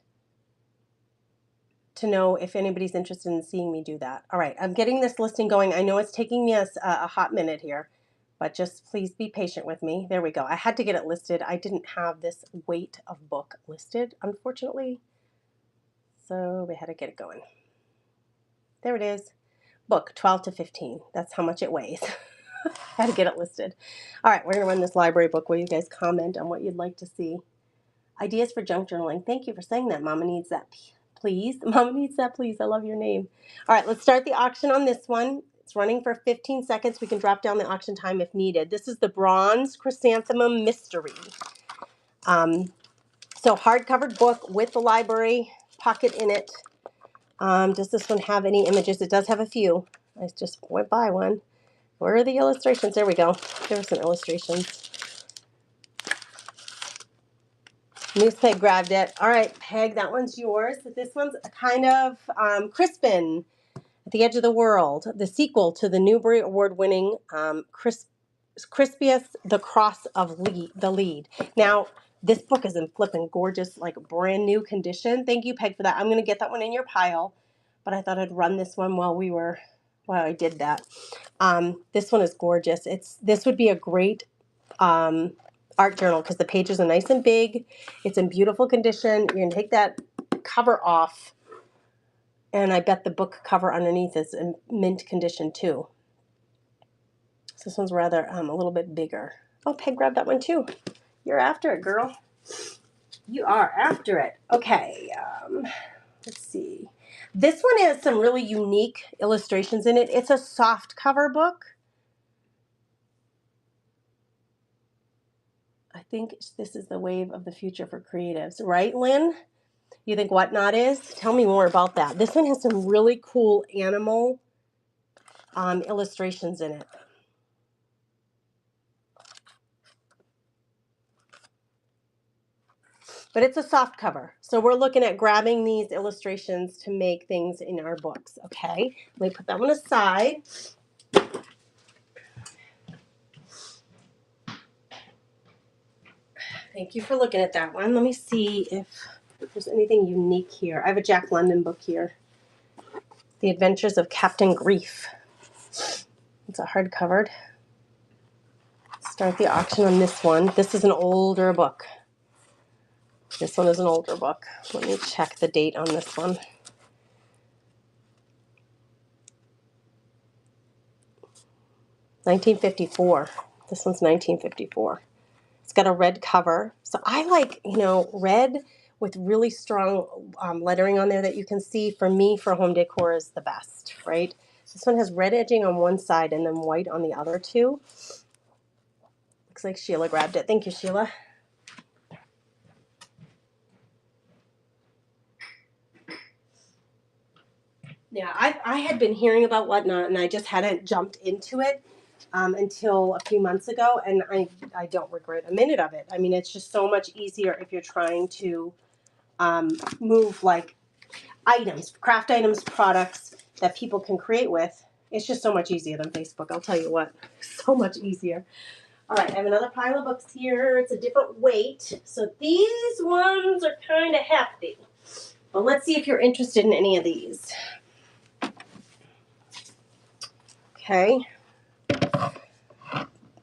to know if anybody's interested in seeing me do that. All right, I'm getting this listing going. I know it's taking me a hot minute here, but just please be patient with me. There we go. I had to get it listed. I didn't have this weight of book listed, unfortunately. So we had to get it going. There it is. Book 12 to 15. That's how much it weighs. Had to get it listed. All right, we're going to run this library book where you guys comment on what you'd like to see. Ideas for junk journaling. Thank you for saying that. Mama needs that, please. Mama needs that, please. I love your name. All right, let's start the auction on this one. It's running for 15 seconds. We can drop down the auction time if needed. This is the Bronze Chrysanthemum Mystery. So hard-covered book with the library pocket in it. Does this one have any images? It does have a few. I just went by one. Where are the illustrations? There we go. There were some illustrations. Moose Peg grabbed it. All right, Peg, that one's yours. This one's a kind of Crispin at the Edge of the World, the sequel to the Newbery Award-winning Crispius, The Cross of the Lead. Now, this book is in flippin' gorgeous, like brand new condition. Thank you, Peg, for that. I'm going to get that one in your pile, but I thought I'd run this one while I did that. This one is gorgeous. This would be a great art journal because the pages are nice and big. It's in beautiful condition. You're going to take that cover off, and I bet the book cover underneath is in mint condition too. So this one's rather a little bit bigger. Oh, Peg grabbed that one too. You're after it, girl. You are after it. Okay, let's see. This one has some really unique illustrations in it. It's a soft cover book. I think this is the wave of the future for creatives, right, Lynn? You think Whatnot is? Tell me more about that. This one has some really cool animal illustrations in it. But it's a soft cover. So we're looking at grabbing these illustrations to make things in our books, okay? Let me put that one aside. Thank you for looking at that one. Let me see if there's anything unique here. I have a Jack London book here. The Adventures of Captain Grief. It's a hardcover. Start the auction on this one. This is an older book. This one is an older book. Let me check the date on this one. (1954). This one's 1954. It's got a red cover. So I like, red with really strong lettering on there that you can see. For me, for home decor is the best, right? This one has red edging on one side and then white on the other two. Looks like Sheila grabbed it. Thank you, Sheila. Yeah, I had been hearing about Whatnot, and I just hadn't jumped into it until a few months ago, and I don't regret a minute of it. I mean, it's just so much easier if you're trying to move like items, craft items, products that people can create with. It's just so much easier than Facebook. I'll tell you what, so much easier. All right, I have another pile of books here. It's a different weight, so these ones are kind of hefty. But let's see if you're interested in any of these. Okay.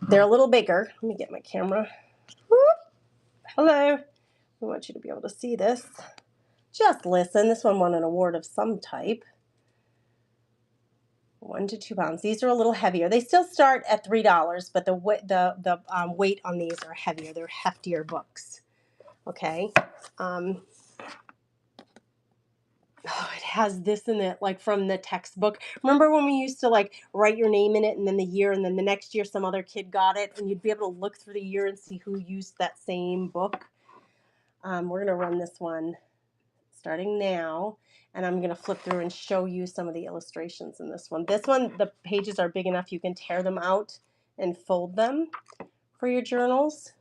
They're a little bigger. Let me get my camera. Whoop. Hello. I want you to be able to see this. Just listen. This one won an award of some type. 1 to 2 pounds. These are a little heavier. They still start at $3, but the weight on these are heavier. They're heftier books. Okay. Oh, it has this in it, like from the textbook. Remember when we used to like write your name in it and then the year, and then the next year some other kid got it, and you'd be able to look through the year and see who used that same book? We're going to run this one starting now, and I'm going to flip through and show you some of the illustrations in this one. This one, the pages are big enough you can tear them out and fold them for your journals.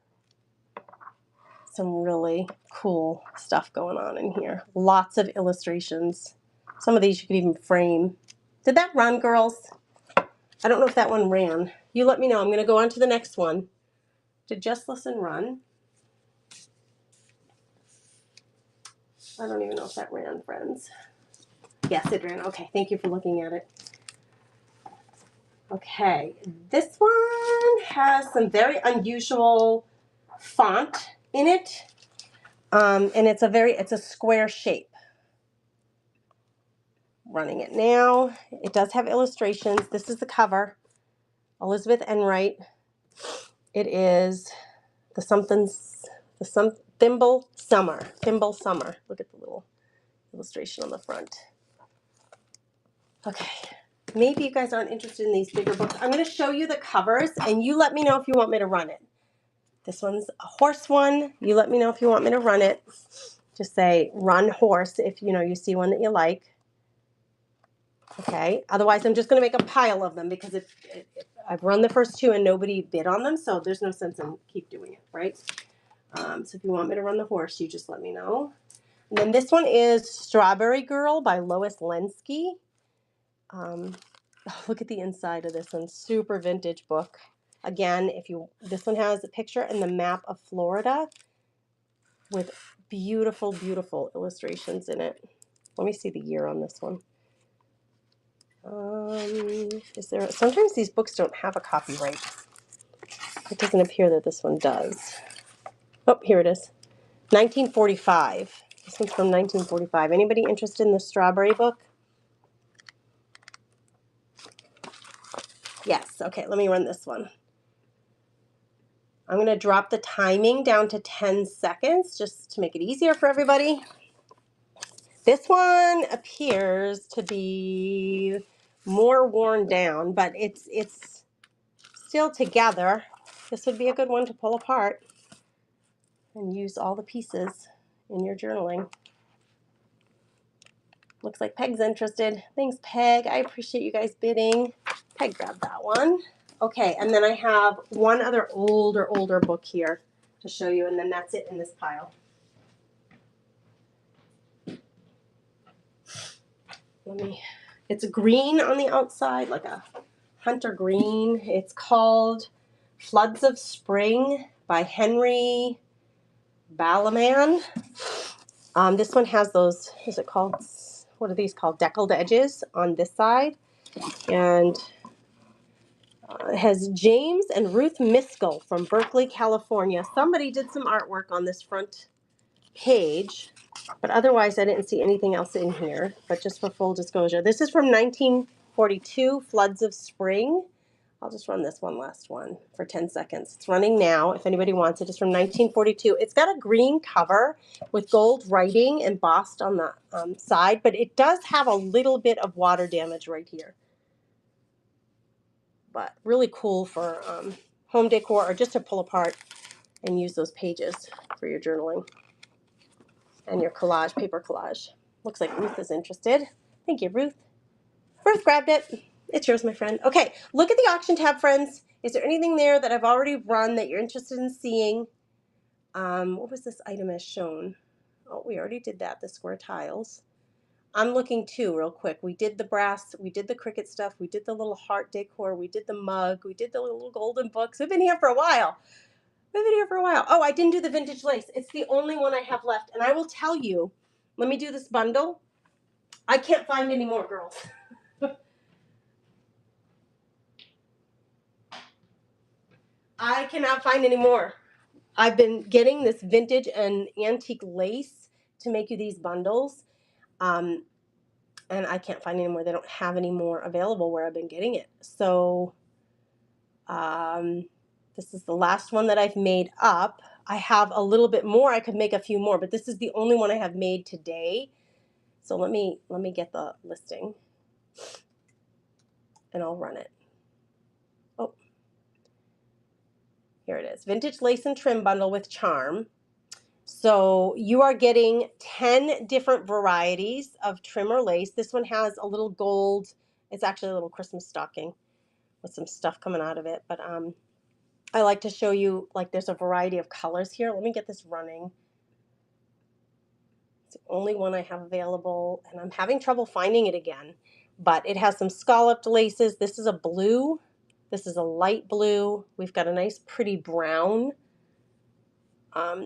Some really cool stuff going on in here. Lots of illustrations. Some of these you could even frame. Did that run, girls? I don't know if that one ran. You let me know. I'm going to go on to the next one. Did Just Listen run? I don't even know if that ran, friends. Yes, it ran. Okay, thank you for looking at it. Okay, this one has some very unusual font in it. And it's a square shape. Running it now. It does have illustrations. This is the cover. Elizabeth Enright. It is Thimble Summer. Thimble Summer. Look at the little illustration on the front. Okay. Maybe you guys aren't interested in these bigger books. I'm going to show you the covers, and you let me know if you want me to run it. This one's a horse one. You let me know if you want me to run it. Just say run horse if you see one that you like. Okay. Otherwise, I'm just going to make a pile of them because if I've run the first two and nobody bid on them, so there's no sense in keep doing it, right? So if you want me to run the horse, you just let me know. And then this one is Strawberry Girl by Lois Lenski. Look at the inside of this one. Super vintage book. Again, this one has a picture and the map of Florida with beautiful, beautiful illustrations in it. Let me see the year on this one. Sometimes these books don't have a copyright. It doesn't appear that this one does. Oh, here it is. 1945. This one's from 1945. Anybody interested in the Strawberry book? Yes. Okay, let me run this one. I'm going to drop the timing down to 10 seconds just to make it easier for everybody. This one appears to be more worn down, but it's still together. This would be a good one to pull apart and use all the pieces in your journaling. Looks like Peg's interested. Thanks, Peg. I appreciate you guys bidding. Peg grabbed that one. Okay, and then I have one other older book here to show you, and then that's it in this pile. It's green on the outside, like a hunter green. It's called Floods of Spring by Henry Balaman. This one has those, what are these called? Deckled edges on this side. And it has James and Ruth Miskell from Berkeley, California. Somebody did some artwork on this front page, but otherwise I didn't see anything else in here. But just for full disclosure, this is from 1942, Floods of Spring. I'll just run this one last one for 10 seconds. It's running now. If anybody wants it, it's from 1942. It's got a green cover with gold writing embossed on the side, but it does have a little bit of water damage right here. But really cool for home decor or just to pull apart and use those pages for your journaling and your collage, paper collage. Looks like Ruth is interested. Thank you, Ruth. Ruth grabbed it. It's yours, my friend. Okay, look at the auction tab, friends. Is there anything there that I've already run that you're interested in seeing? What was this item as shown? Oh, we already did that, the square tiles. I'm looking too, real quick. We did the brass, we did the Cricut stuff, we did the little heart decor, we did the mug, we did the little golden books. We've been here for a while. We've been here for a while. Oh, I didn't do the vintage lace. It's the only one I have left. And I will tell you, let me do this bundle. I can't find any more, girls. I cannot find any more. I've been getting this vintage and antique lace to make you these bundles. And I can't find any more. They don't have any more available where I've been getting it. So this is the last one that I've made up. I have a little bit more. I could make a few more, but this is the only one I have made today. So let me get the listing and I'll run it. Oh, here it is. Vintage lace and trim bundle with charm. So you are getting 10 different varieties of trim or lace. This one has a little gold. It's actually a little Christmas stocking with some stuff coming out of it. But I like to show you, like, there's a variety of colors here. Let me get this running. It's the only one I have available, and I'm having trouble finding it again. But it has some scalloped laces. This is a blue. This is a light blue. We've got a nice pretty brown.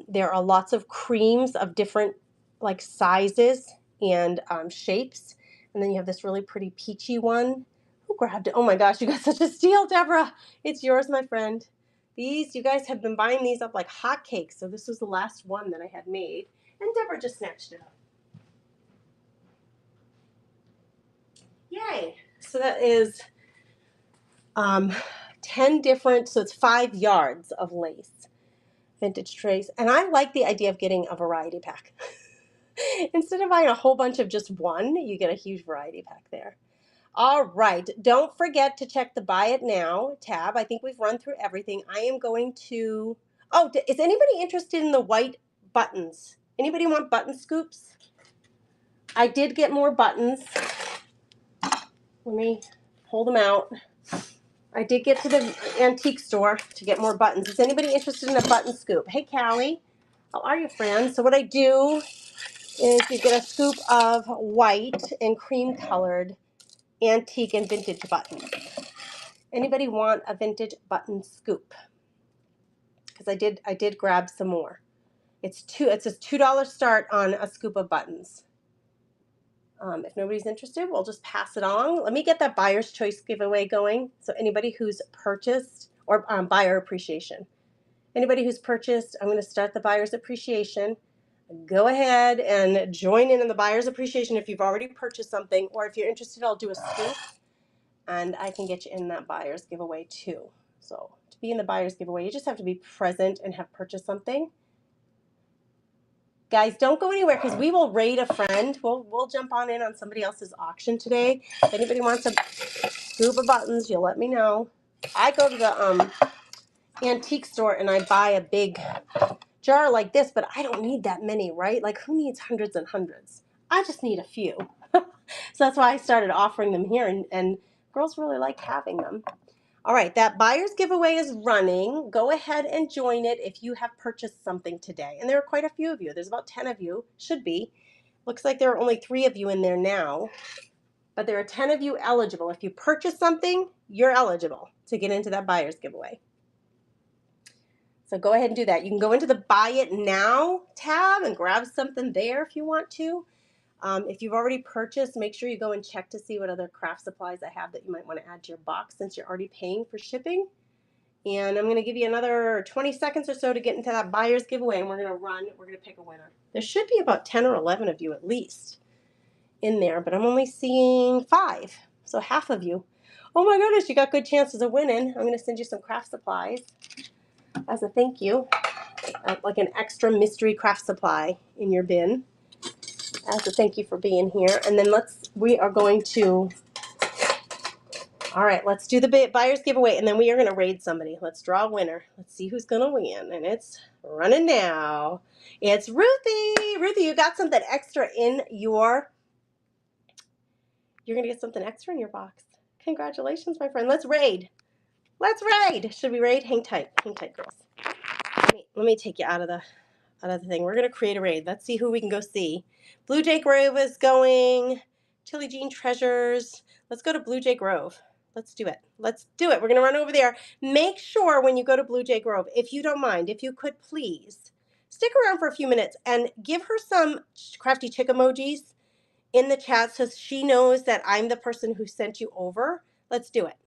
There are lots of creams of different like sizes and shapes. And then you have this really pretty peachy one. Who grabbed it? Oh my gosh, you got such a steal, Deborah. It's yours, my friend. These, you guys have been buying these up like hotcakes. So this was the last one that I had made. And Deborah just snatched it up. Yay. So that is 10 different, so it's 5 yards of lace. Vintage trays. And I like the idea of getting a variety pack. Instead of buying a whole bunch of just one, you get a huge variety pack there. All right. Don't forget to check the Buy It Now tab. I think we've run through everything. I am going to... Oh, is anybody interested in the white buttons? Anybody want button scoops? I did get more buttons. Let me pull them out. I did get to the antique store to get more buttons. Is anybody interested in a button scoop? Hey, Callie. How are you, friend? So what I do is you get a scoop of white and cream colored antique and vintage buttons. Anybody want a vintage button scoop? Because I did grab some more. It's a $2 start on a scoop of buttons. If nobody's interested, we'll just pass it on. Let me get that buyer's choice giveaway going. So anybody who's purchased, or buyer appreciation. Anybody who's purchased, I'm going to start the buyer's appreciation. Go ahead and join in the buyer's appreciation if you've already purchased something, or if you're interested, I'll do a scoop and I can get you in that buyer's giveaway too. So to be in the buyer's giveaway, you just have to be present and have purchased something. Guys, don't go anywhere because we will raid a friend. We'll jump on somebody else's auction today. If anybody wants a scoop of buttons, you'll let me know. I go to the antique store and I buy a big jar like this, but I don't need that many, right? Like, who needs hundreds and hundreds? I just need a few. So that's why I started offering them here, and girls really like having them. All right, that buyer's giveaway is running. Go ahead and join it if you have purchased something today. And there are quite a few of you. There's about 10 of you, should be. Looks like there are only 3 of you in there now, but there are 10 of you eligible. If you purchase something, you're eligible to get into that buyer's giveaway. So go ahead and do that. You can go into the Buy It Now tab and grab something there if you want to. If you've already purchased, make sure you go and check to see what other craft supplies I have that you might want to add to your box since you're already paying for shipping. And I'm going to give you another 20 seconds or so to get into that buyer's giveaway, and we're going to pick a winner. There should be about 10 or 11 of you at least in there, but I'm only seeing 5, so half of you. Oh my goodness, you got good chances of winning. I'm going to send you some craft supplies as a thank you, like an extra mystery craft supply in your bin as a thank you for being here. And then we are going to, all right, let's do the buyer's giveaway, and then we are going to raid somebody. Let's draw a winner. Let's see who's going to win, and it's running now. It's Ruthie. Ruthie, you got something extra in your, you're going to get something extra in your box. Congratulations, my friend. Let's raid. Let's raid. Should we raid? Hang tight, girls. Let me take you out of the thing. We're going to create a raid. Let's see who we can go see. Blue Jay Grove is going. Tilly Jean Treasures. Let's go to Blue Jay Grove. Let's do it. Let's do it. We're going to run over there. Make sure when you go to Blue Jay Grove, if you don't mind, if you could please stick around for a few minutes and give her some crafty chick emojis in the chat so she knows that I'm the person who sent you over. Let's do it.